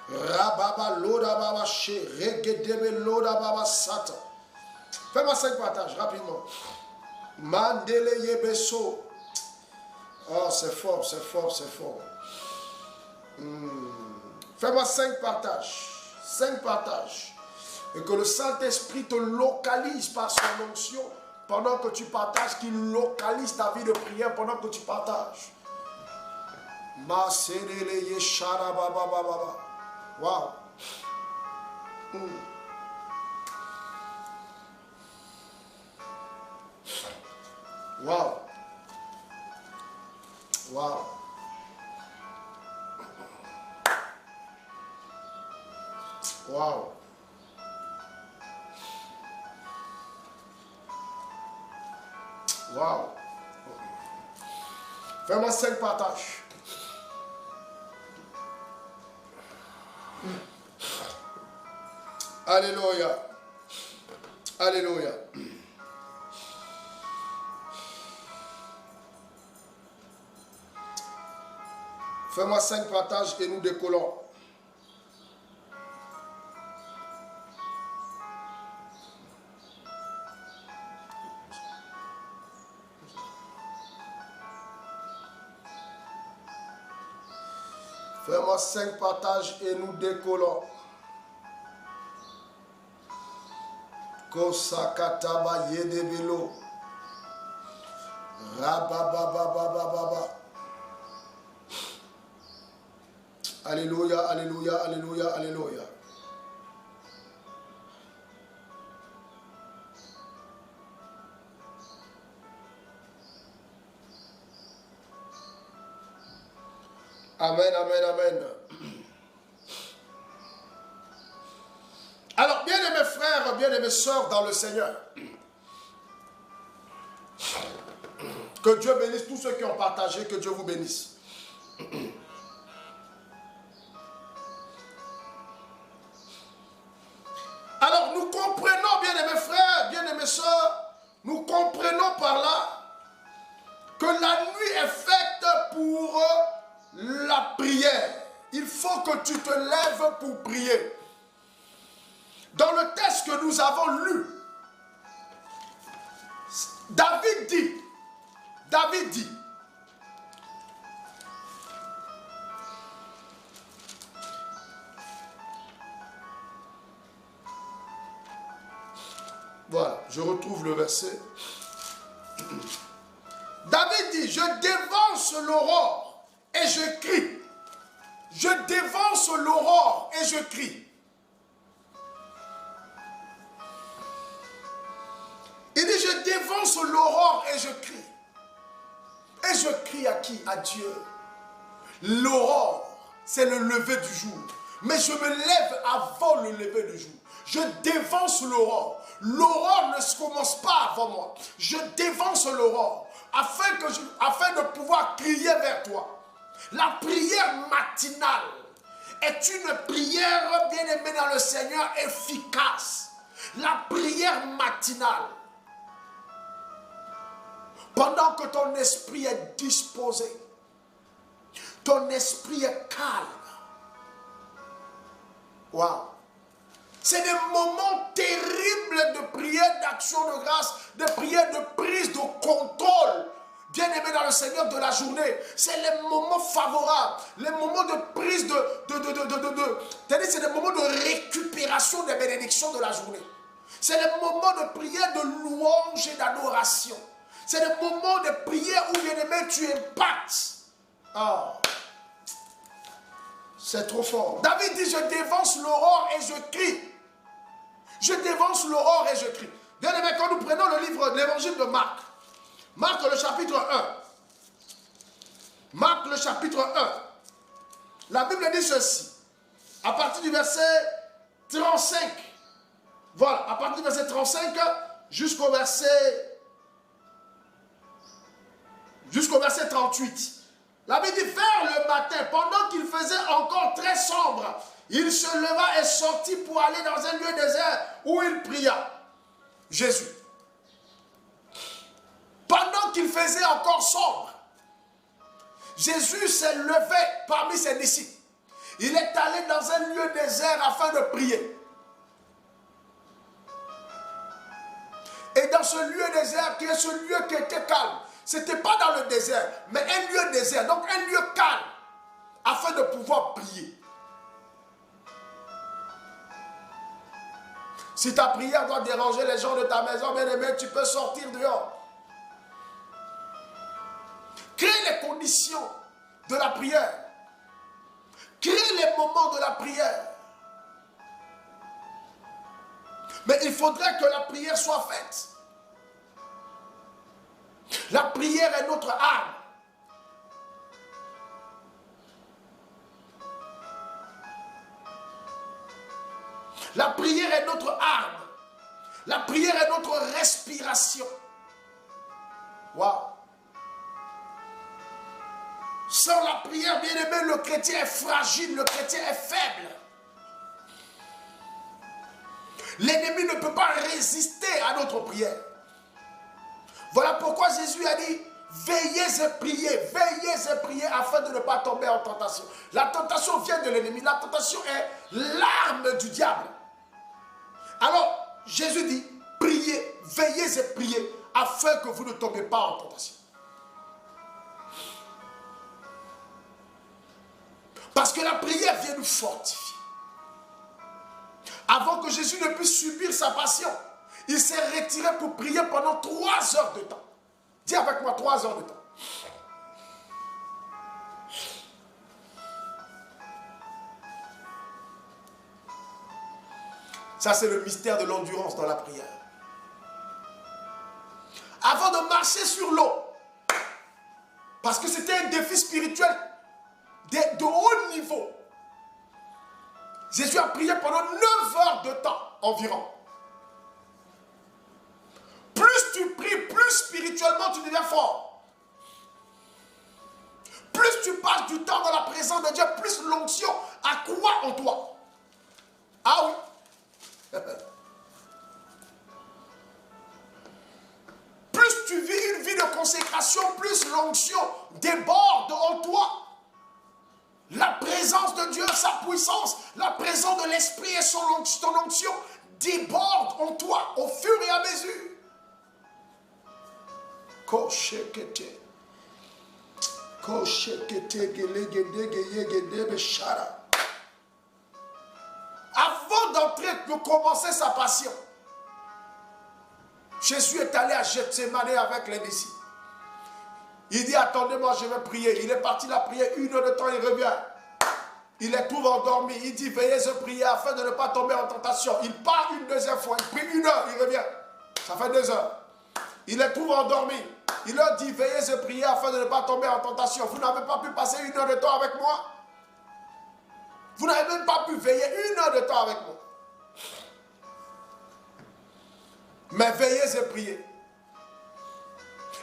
Rababa loda baba she. Regedebe loda baba sata. Fais-moi 5 partages, rapidement. Mandele yebeso. Oh, c'est fort, c'est fort, c'est fort. Fais-moi 5 partages. 5 partages. Et que le Saint-Esprit te localise par son onction pendant que tu partages, qu'il localise ta vie de prière pendant que tu partages. Wow. Wow. Wow. Wow. Wow. Fais-moi 5 partages. Alléluia. Alléluia. Fais-moi 5 partages et nous décollons. Fais-moi 5 partages et nous décollons. Kosakataba yedebelo. Rababababababa. Alléluia, alléluia, alléluia, alléluia. Amen, amen, amen. Alors, bien-aimés frères, bien-aimés sœurs dans le Seigneur, que Dieu bénisse tous ceux qui ont partagé, que Dieu vous bénisse. Alors, nous comprenons, bien-aimés frères, bien-aimés sœurs, nous comprenons par là que la nuit est faite pour la prière. Il faut que tu te lèves pour prier. Dans le texte que nous avons lu, David dit, voilà, je retrouve le verset. David dit, je dévance l'aurore et je crie. Je dévance l'aurore et je crie. Il dit, je dévance l'aurore et je crie. Et je crie à qui? À Dieu. L'aurore, c'est le lever du jour. Mais je me lève avant le lever du jour. Je dévance l'aurore. L'aurore ne commence pas avant moi. Je dévance l'aurore afin de pouvoir crier vers toi. La prière matinale est une prière, bien-aimée dans le Seigneur, efficace. La prière matinale, pendant que ton esprit est disposé, ton esprit est calme. Waouh! C'est des moments terribles de prière, d'action de grâce, de prière, de prise de contrôle. Bien-aimé dans le Seigneur de la journée, c'est les moments favorables, les moments de prise c'est des moments de récupération des bénédictions de la journée. C'est les moments de prière, de louange et d'adoration. C'est des moments de prière où, bien-aimé, tu impactes. Oh. C'est trop fort. David dit, je dévance l'aurore et je crie. Je dévance l'aurore et je crie. Bien aimé, quand nous prenons le livre de l'évangile de Marc, Marc le chapitre 1. Marc le chapitre 1. La Bible dit ceci. À partir du verset 35. Voilà, à partir du verset 35 jusqu'au verset 38. La Bible dit, vers le matin, pendant qu'il faisait encore très sombre, il se leva et sortit pour aller dans un lieu désert où il pria. Jésus. Pendant qu'il faisait encore sombre, Jésus s'est levé parmi ses disciples. Il est allé dans un lieu désert afin de prier. Et dans ce lieu désert, qui est ce lieu qui était calme, ce n'était pas dans le désert, mais un lieu désert, donc un lieu calme, afin de pouvoir prier. Si ta prière doit déranger les gens de ta maison, bien aimé, tu peux sortir dehors. Crée les conditions de la prière. Crée les moments de la prière. Mais il faudrait que la prière soit faite. La prière est notre arme. La prière est notre arme. La prière est notre respiration. Waouh! Sans la prière, bien aimé, le chrétien est fragile, le chrétien est faible. L'ennemi ne peut pas résister à notre prière. Voilà pourquoi Jésus a dit, veillez et priez afin de ne pas tomber en tentation. La tentation vient de l'ennemi, la tentation est l'arme du diable. Alors, Jésus dit, priez, veillez et priez afin que vous ne tombez pas en tentation. Parce que la prière vient nous fortifier. Avant que Jésus ne puisse subir sa passion, il s'est retiré pour prier pendant 3 heures de temps. Dis avec moi, 3 heures de temps. Ça, c'est le mystère de l'endurance dans la prière. Avant de marcher sur l'eau, parce que c'était un défi spirituel de haut niveau, Jésus a prié pendant 9 heures de temps environ. Plus tu pries, plus spirituellement tu deviens fort. Plus tu passes du temps dans la présence de Dieu, plus l'onction accroît en toi. Ah oui. Plus tu vis une vie de consécration, plus l'onction déborde en toi. La présence de Dieu, sa puissance, la présence de l'Esprit et ton onction déborde en toi au fur et à mesure. Avant d'entrer, de commencer sa passion, Jésus est allé à Gethsémane avec les disciples. Il dit, attendez-moi, je vais prier. Il est parti la prier 1 heure de temps, il revient. Il les trouve endormis. Il dit, veillez et priez afin de ne pas tomber en tentation. Il part une deuxième fois, il prie 1 heure, il revient. Ça fait 2 heures. Il les trouve endormis. Il leur dit, veillez et priez afin de ne pas tomber en tentation. Vous n'avez pas pu passer 1 heure de temps avec moi? Vous n'avez même pas pu veiller 1 heure de temps avec moi. Mais veillez et priez.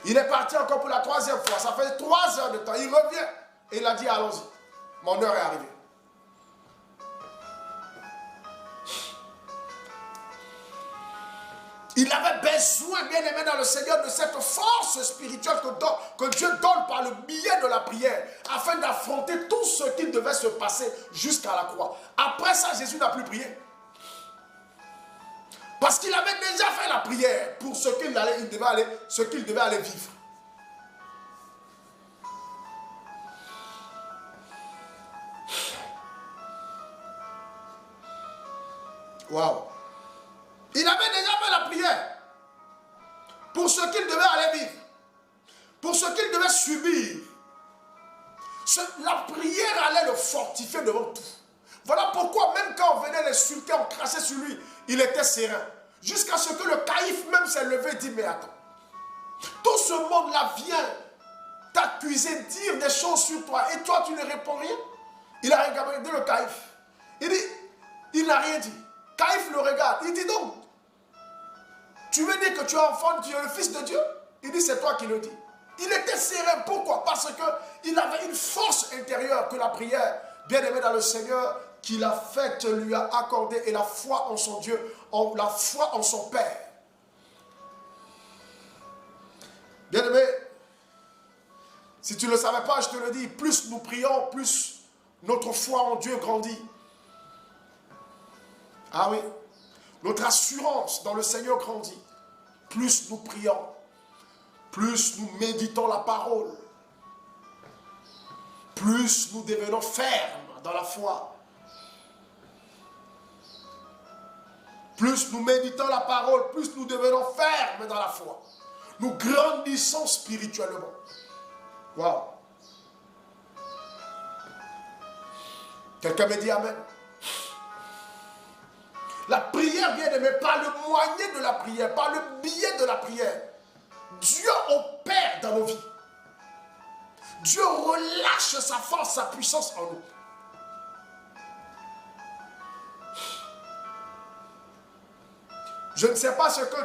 Il est parti encore pour la 3e fois. Ça fait 3 heures de temps. Il revient et il a dit, allons-y. Mon heure est arrivée. Il avait besoin, bien aimé dans le Seigneur, de cette force spirituelle que Dieu donne par le biais de la prière, afin d'affronter tout ce qui devait se passer jusqu'à la croix. Après ça, Jésus n'a plus prié. Parce qu'il avait déjà fait la prière pour ce qu'il devait aller vivre. Waouh! Il avait déjà fait la prière pour ce qu'il devait aller vivre, pour ce qu'il devait subir, La prière allait le fortifier devant tout. Voilà pourquoi même quand on venait l'insulter, on crachait sur lui, il était serein. Jusqu'à ce que le caïphe même s'est levé et dit, mais attends, tout ce monde-là vient t'accuser, dire des choses sur toi, et toi tu ne réponds rien. Il a regardé le caïphe. Il dit, il n'a rien dit. Caïphe le regarde, il dit donc, tu veux dire que tu es enfant, tu es le fils de Dieu? Il dit, c'est toi qui le dis. Il était serein, pourquoi? Parce qu'il avait une force intérieure que la prière, bien aimé dans le Seigneur, qu'il a faite, lui a accordé, et la foi en son Dieu, la foi en son Père. Bien aimé, si tu ne le savais pas, je te le dis, plus nous prions, plus notre foi en Dieu grandit. Ah oui, notre assurance dans le Seigneur grandit. Plus nous prions, plus nous méditons la parole, plus nous devenons fermes dans la foi. Plus nous méditons la parole, plus nous devenons fermes dans la foi. Nous grandissons spirituellement. Waouh! Quelqu'un me dit amen. La prière, bien aimé, par le moyen de la prière, par le biais de la prière, Dieu opère dans nos vies. Dieu relâche sa force, sa puissance en nous. Je ne sais pas ce que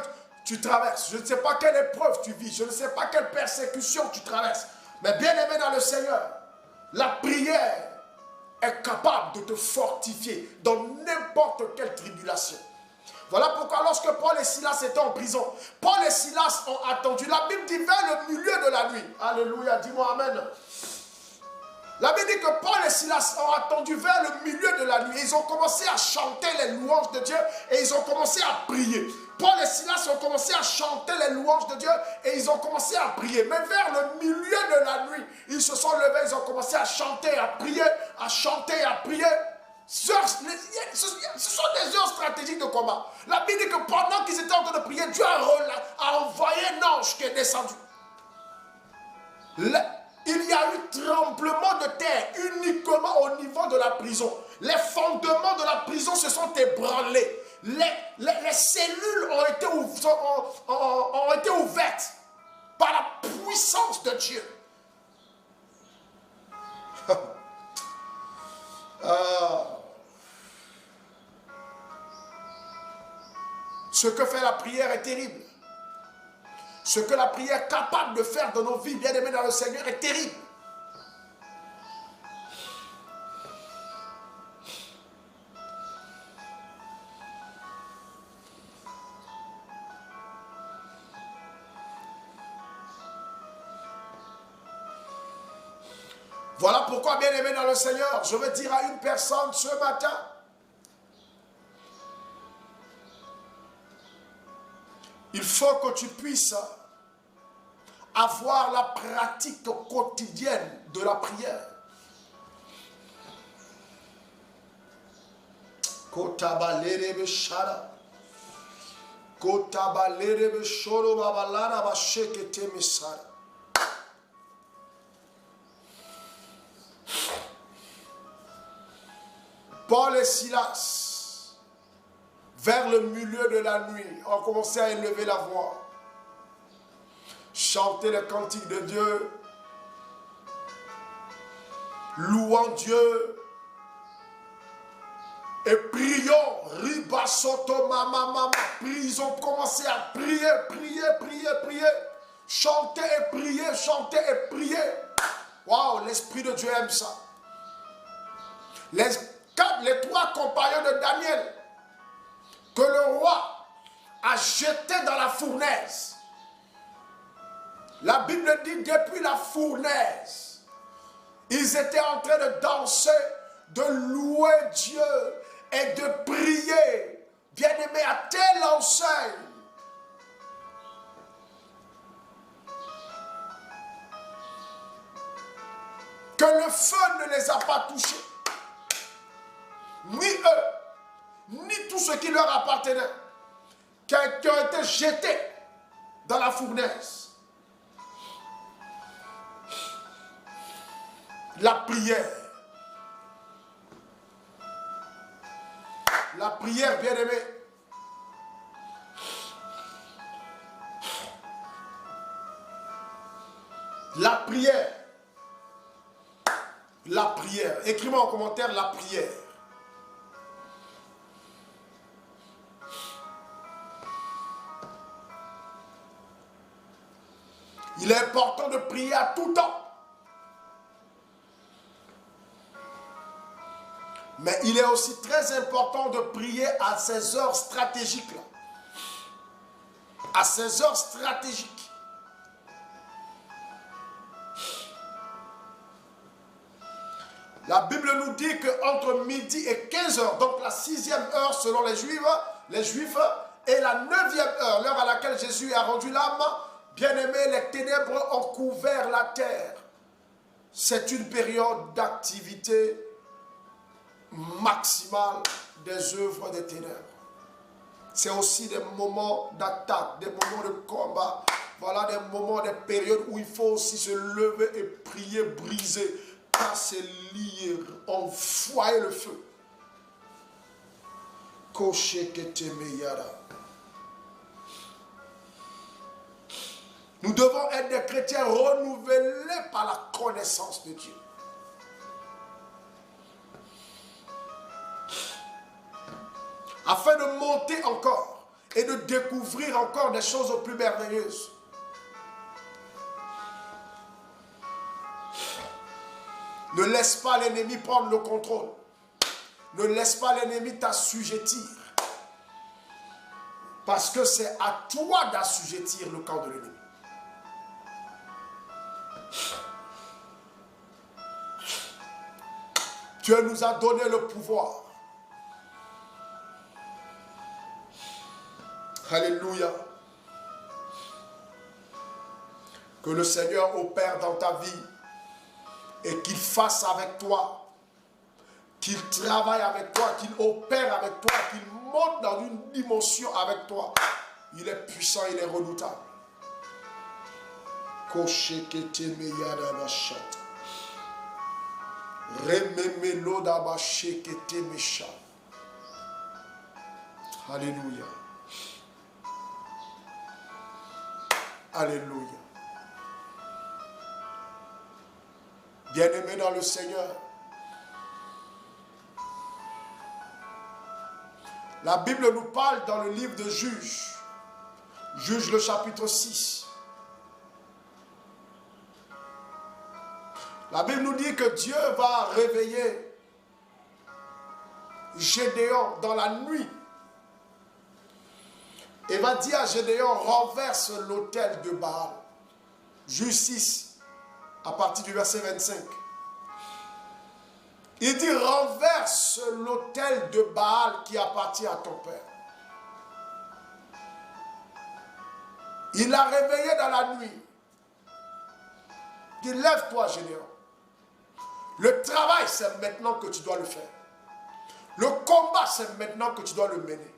tu traverses. Je ne sais pas quelle épreuve tu vis. Je ne sais pas quelle persécution tu traverses. Mais bien aimé dans le Seigneur, la prière est capable de te fortifier dans n'importe quelle tribulation. Voilà pourquoi lorsque Paul et Silas étaient en prison, Paul et Silas ont attendu. La Bible dit vers le milieu de la nuit. Alléluia, dis-moi amen. La Bible dit que Paul et Silas ont attendu vers le milieu de la nuit. Ils ont commencé à chanter les louanges de Dieu et ils ont commencé à prier. Paul et Silas ont commencé à chanter les louanges de Dieu et ils ont commencé à prier. Mais vers le milieu de la nuit, ils se sont levés, ils ont commencé à chanter, à prier, à chanter, à prier. Ce sont des heures stratégiques de combat. La Bible dit que pendant qu'ils étaient en train de prier, Dieu a envoyé un ange qui est descendu. Il y a eu tremblement de terre uniquement au niveau de la prison. Les fondements de la prison se sont ébranlés. Les cellules ont été ouvertes par la puissance de Dieu. Ce que fait la prière est terrible. Ce que la prière est capable de faire dans nos vies, bien aimés dans le Seigneur, est terrible. Voilà pourquoi, bien aimé dans le Seigneur, je veux dire à une personne ce matin, il faut que tu puisses avoir la pratique quotidienne de la prière. Paul et Silas, vers le milieu de la nuit, ont commencé à élever la voix, chanter les cantiques de Dieu, louant Dieu et prions. Ribasoto mama mama. Ils ont commencé à prier, prier, prier, prier, chanter et prier, chanter et prier. Waouh, l'Esprit de Dieu aime ça. Les trois compagnons de Daniel que le roi a jetés dans la fournaise. La Bible dit depuis la fournaise, ils étaient en train de danser, de louer Dieu et de prier, bien-aimés, à telle enseigne que le feu ne les a pas touchés. Ni eux, ni tout ce qui leur appartenait, qui ont été jetés dans la fournaise. La prière. La prière, bien-aimé. La prière. La prière. Écris-moi en commentaire la prière. Il est important de prier à tout temps. Mais il est aussi très important de prier à ces heures stratégiques là. À ces heures stratégiques. La Bible nous dit qu'entre midi et 15 heures, donc la 6e heure selon les Juifs, et la 9e heure, l'heure à laquelle Jésus a rendu l'âme, bien-aimés, les ténèbres ont couvert la terre. C'est une période d'activité maximale des œuvres des ténèbres. C'est aussi des moments d'attaque, des moments de combat. Voilà des moments, des périodes où il faut aussi se lever et prier, briser, casser, lier, envoyer le feu. Nous devons être des chrétiens renouvelés par la connaissance de Dieu. Afin de monter encore et de découvrir encore des choses plus merveilleuses. Ne laisse pas l'ennemi prendre le contrôle. Ne laisse pas l'ennemi t'assujettir. Parce que c'est à toi d'assujettir le camp de l'ennemi. Dieu nous a donné le pouvoir. Alléluia. Que le Seigneur opère dans ta vie et qu'il fasse avec toi, qu'il travaille avec toi, qu'il opère avec toi, qu'il monte dans une dimension avec toi. Il est puissant, il est redoutable. Alléluia. Alléluia. Bien-aimés dans le Seigneur, la Bible nous parle dans le livre de Juges, Juges le chapitre 6. La Bible nous dit que Dieu va réveiller Gédéon dans la nuit et va dire à Gédéon, renverse l'autel de Baal. Juges 6. À partir du verset 25. Il dit, renverse l'autel de Baal qui appartient à ton père. Il l'a réveillé dans la nuit. Il dit, lève-toi, Gédéon. Le travail, c'est maintenant que tu dois le faire. Le combat, c'est maintenant que tu dois le mener.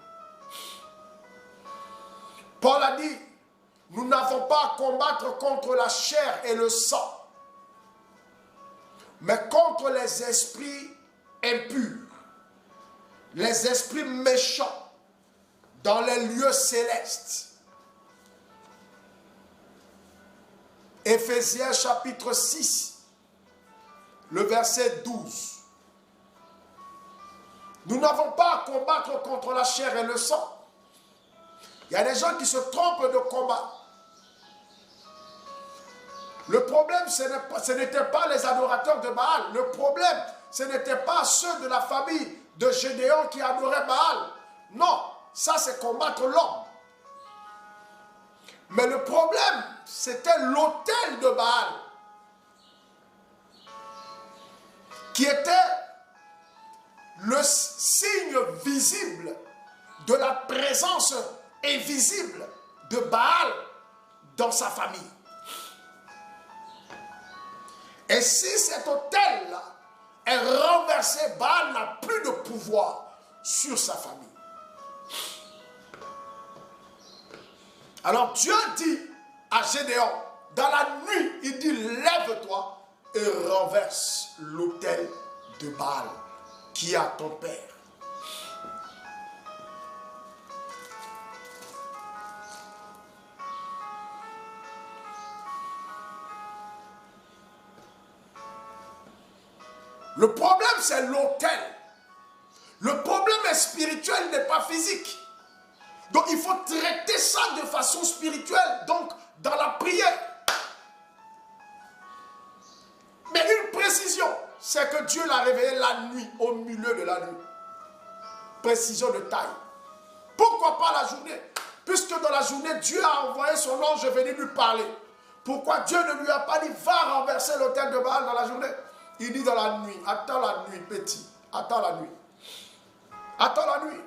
Paul a dit, nous n'avons pas à combattre contre la chair et le sang, mais contre les esprits impurs, les esprits méchants dans les lieux célestes. Éphésiens chapitre 6, le verset 12. Nous n'avons pas à combattre contre la chair et le sang. Il y a des gens qui se trompent de combat. Le problème, ce n'était pas les adorateurs de Baal. Le problème, ce n'était pas ceux de la famille de Gédéon qui adoraient Baal. Non, ça c'est combattre l'homme. Mais le problème, c'était l'autel de Baal, qui était le signe visible de la présence invisible de Baal dans sa famille. Et si cet autel-là est renversé, Baal n'a plus de pouvoir sur sa famille. Alors Dieu dit à Gédéon, dans la nuit, il dit, lève-toi, et renverse l'autel de Baal qui est à ton père. Le problème, c'est l'autel. Le problème est spirituel, il n'est pas physique. Donc, il faut traiter ça de façon spirituelle, donc dans la prière. Mais une précision, c'est que Dieu l'a réveillé la nuit, au milieu de la nuit. Précision de taille. Pourquoi pas la journée? Puisque dans la journée, Dieu a envoyé son ange venir lui parler. Pourquoi Dieu ne lui a pas dit, va renverser l'autel de Baal dans la journée? Il dit dans la nuit, attends la nuit, petit, attends la nuit. Attends la nuit.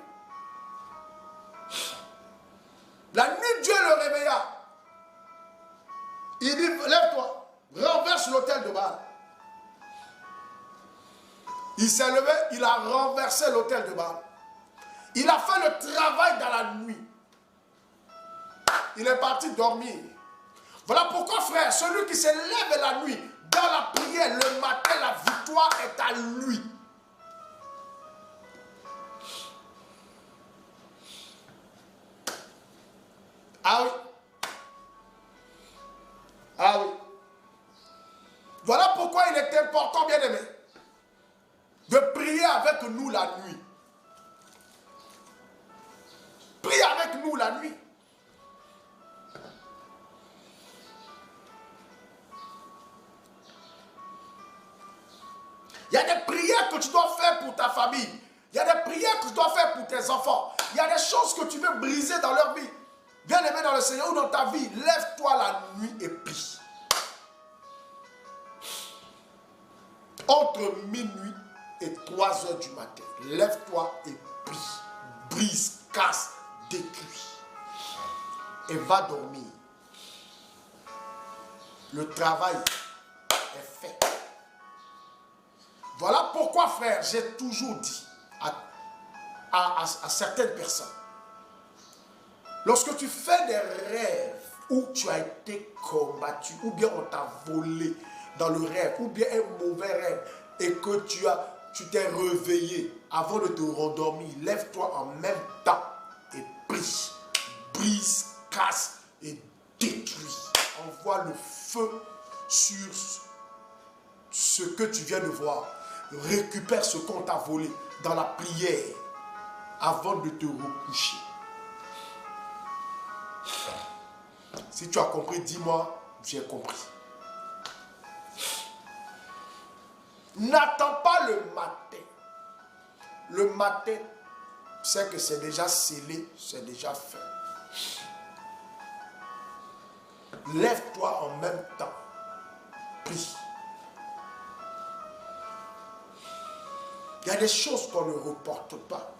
La nuit, Dieu le réveilla. Il dit, lève-toi, renverse l'autel de Baal. Il s'est levé, il a renversé l'autel de Baal. Il a fait le travail dans la nuit. Il est parti dormir. Voilà pourquoi, frère, celui qui se lève la nuit, dans la prière, le matin, la victoire est à lui. Ah oui. Ah oui. Voilà pourquoi il est important, bien aimé, de prier avec nous la nuit. Prie avec nous la nuit. Il y a des prières que tu dois faire pour ta famille. Il y a des prières que tu dois faire pour tes enfants. Il y a des choses que tu veux briser dans leur vie. Bien-aimé dans le Seigneur ou dans ta vie, lève-toi la nuit et prie. Entre minuit et 3 heures du matin, lève-toi et prie. Brise, casse, détruis. Et va dormir. Le travail est fait. Voilà pourquoi, frère, j'ai toujours dit à certaines personnes, lorsque tu fais des rêves où tu as été combattu, ou bien on t'a volé dans le rêve, ou bien un mauvais rêve, et que tu t'es réveillé avant de te rendormir, lève-toi en même temps et prie. Brise, casse et détruis. Envoie le feu sur ce que tu viens de voir. Récupère ce qu'on t'a volé dans la prière avant de te recoucher. Si tu as compris, dis-moi, j'ai compris. N'attends pas le matin. Le matin, c'est que c'est déjà scellé, c'est déjà fait. Lève-toi en même temps. Prie. Il y a des choses qu'on ne reporte pas.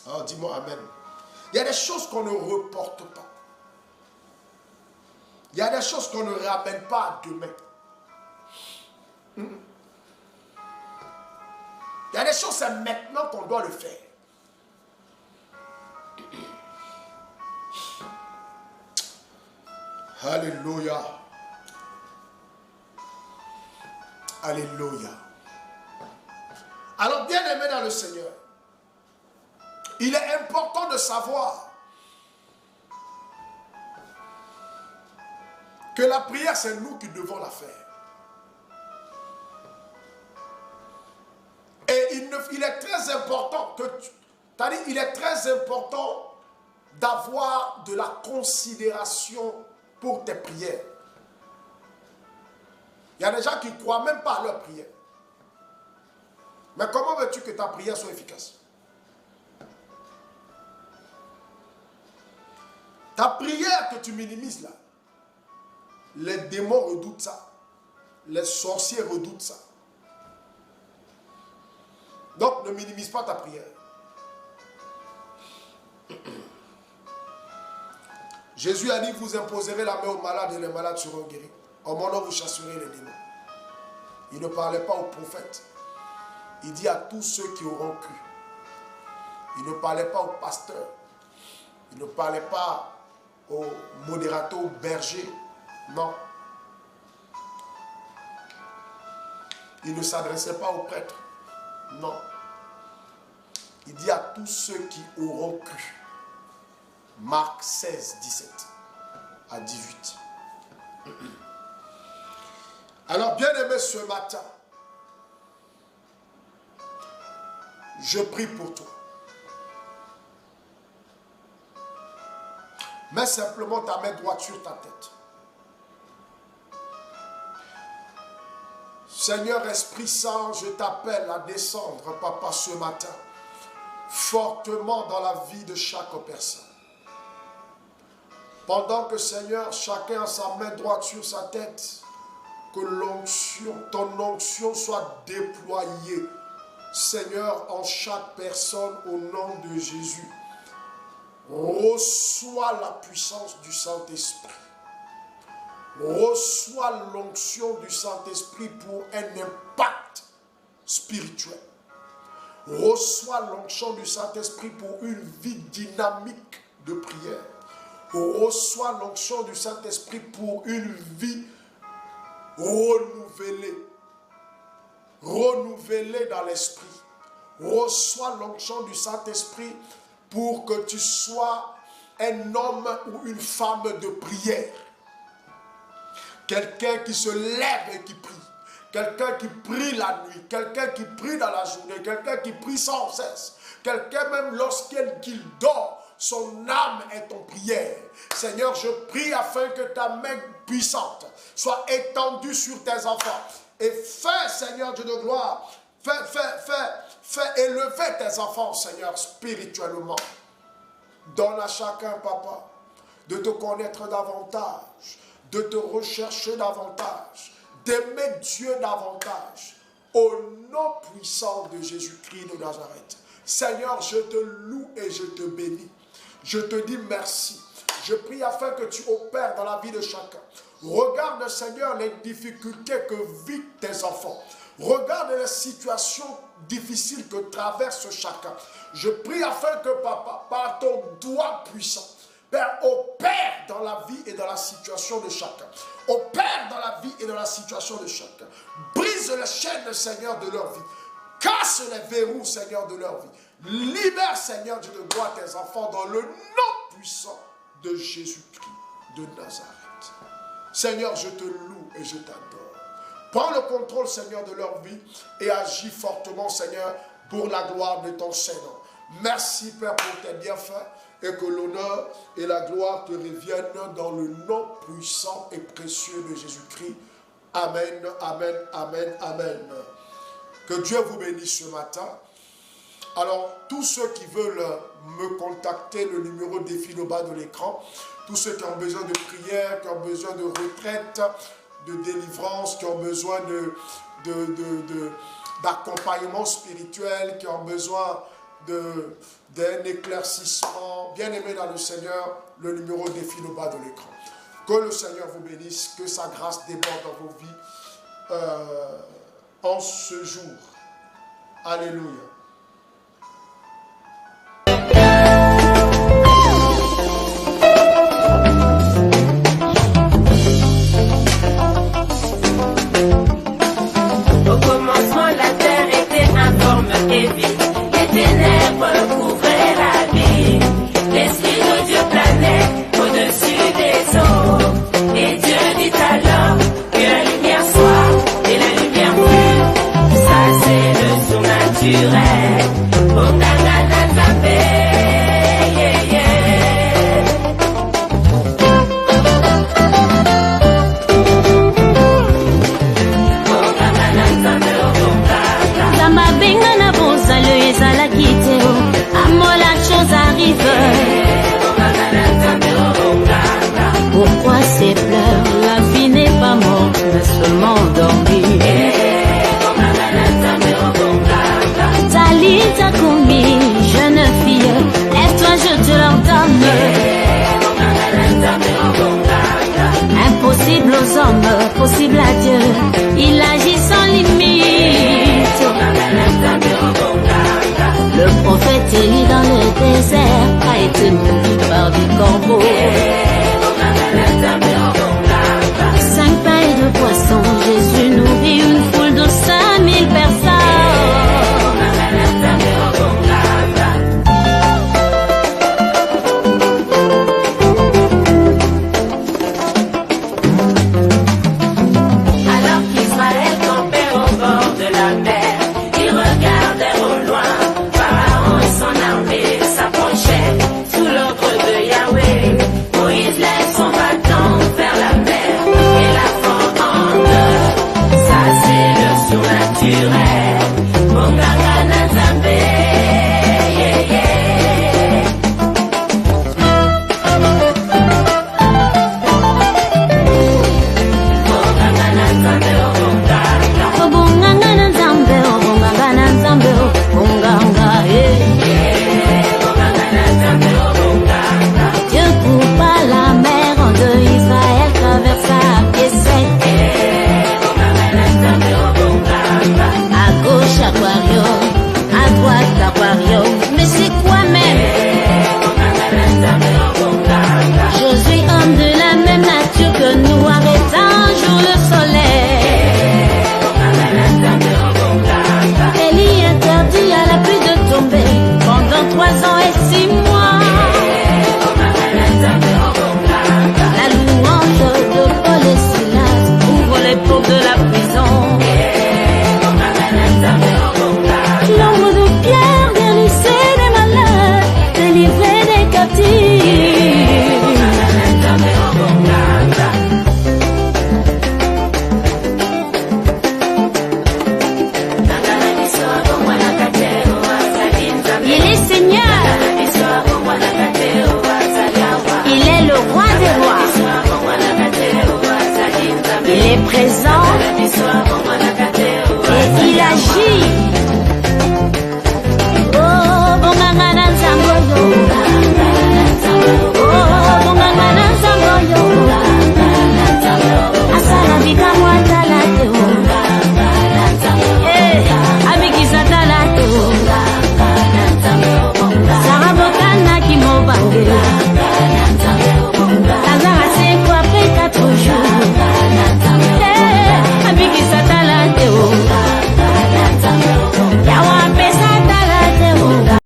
Oh, dis-moi amen. Il y a des choses qu'on ne reporte pas. Il y a des choses qu'on ne ramène pas à demain. Il y a des choses, c'est maintenant qu'on doit le faire. Alléluia. Alléluia. Alors, bien aimé dans le Seigneur, il est important de savoir que la prière, c'est nous qui devons la faire. Et il est très important il est très important d'avoir de la considération pour tes prières. Il y a des gens qui ne croient même pas à leur prière. Mais comment veux-tu que ta prière soit efficace? Ta prière que tu minimises là, les démons redoutent ça. Les sorciers redoutent ça. Donc ne minimise pas ta prière. Jésus a dit, vous imposerez la main aux malades et les malades seront guéris. En mon nom, vous chasserez les démons. Il ne parlait pas aux prophètes. Il dit à tous ceux qui auront cru. Il ne parlait pas aux pasteurs. Il ne parlait pas aux modérateurs, aux bergers. Non. il ne s'adressait pas aux prêtres. Non. Il dit à tous ceux qui auront cru. Marc 16, 17 à 18. Alors, bien aimé, ce matin, je prie pour toi. Mets simplement ta main droite sur ta tête. Seigneur Esprit Saint, je t'appelle à descendre, Papa, ce matin, fortement dans la vie de chaque personne. Pendant que, Seigneur, chacun a sa main droite sur sa tête, que l'onction, ton onction soit déployée, Seigneur, en chaque personne au nom de Jésus. Reçois la puissance du Saint-Esprit. Reçois l'onction du Saint-Esprit pour un impact spirituel. Reçois l'onction du Saint-Esprit pour une vie dynamique de prière. Reçois l'onction du Saint-Esprit pour une vie renouvelée. Renouvelée dans l'esprit. Reçois l'onction du Saint-Esprit pour que tu sois un homme ou une femme de prière. Quelqu'un qui se lève et qui prie. Quelqu'un qui prie la nuit. Quelqu'un qui prie dans la journée. Quelqu'un qui prie sans cesse. Quelqu'un même lorsqu'il dort, son âme est en prière. Seigneur, je prie afin que ta main puissante soit étendue sur tes enfants. Et fais, Seigneur Dieu de gloire, fais élever tes enfants, Seigneur, spirituellement. Donne à chacun, Papa, de te connaître davantage, de te rechercher davantage, d'aimer Dieu davantage. Au nom puissant de Jésus-Christ de Nazareth. Seigneur, je te loue et je te bénis. Je te dis merci. Je prie afin que tu opères dans la vie de chacun. Regarde, Seigneur, les difficultés que vivent tes enfants. Regarde les situations difficiles que traverse chacun. Je prie afin que, Papa, par ton doigt puissant, Père, opère dans la vie et dans la situation de chacun. Opère dans la vie et dans la situation de chacun. Brise les chaînes, Seigneur, de leur vie. Casse les verrous, Seigneur, de leur vie. Libère, Seigneur, Dieu de gloire, tes enfants dans le nom puissant de Jésus-Christ de Nazareth. Seigneur, je te loue et je t'adore. Prends le contrôle, Seigneur, de leur vie et agis fortement, Seigneur, pour la gloire de ton Seigneur. Merci, Père, pour tes bienfaits et que l'honneur et la gloire te reviennent dans le nom puissant et précieux de Jésus-Christ. Amen, amen, amen, amen. Que Dieu vous bénisse ce matin. Alors, tous ceux qui veulent me contacter, le numéro défile au bas de l'écran. Tous ceux qui ont besoin de prière, qui ont besoin de retraite, de délivrance, qui ont besoin d'accompagnement spirituel, qui ont besoin d'un éclaircissement. Bien-aimés dans le Seigneur, le numéro défile au bas de l'écran. Que le Seigneur vous bénisse, que sa grâce déborde dans vos vies en ce jour. Alléluia. Pourquoi ces pleurs? La vie n'est pas morte, mais seulement endormie. Talita Koumi, jeune fille, lève-toi, je te l'ordonne. Impossible aux hommes, possible à Dieu, il agit sans limite. Le prophète Élie dans le désert a été maudit par des corbeaux. 5 pains et 2 poissons, Jésus nourrit une foule de 5 l'aquarium. Mais c'est quoi même? Josué, homme de la même nature que nous, arrête un jour le soleil. Élie interdit à la pluie de tomber pendant 3 ans et 6 mois. La louange de Paul et Silas ouvre les portes de la prison. L'ombre de Pierre guérissait des malades, délivrait des captifs. Il est Seigneur, il est le roi des rois, il est présent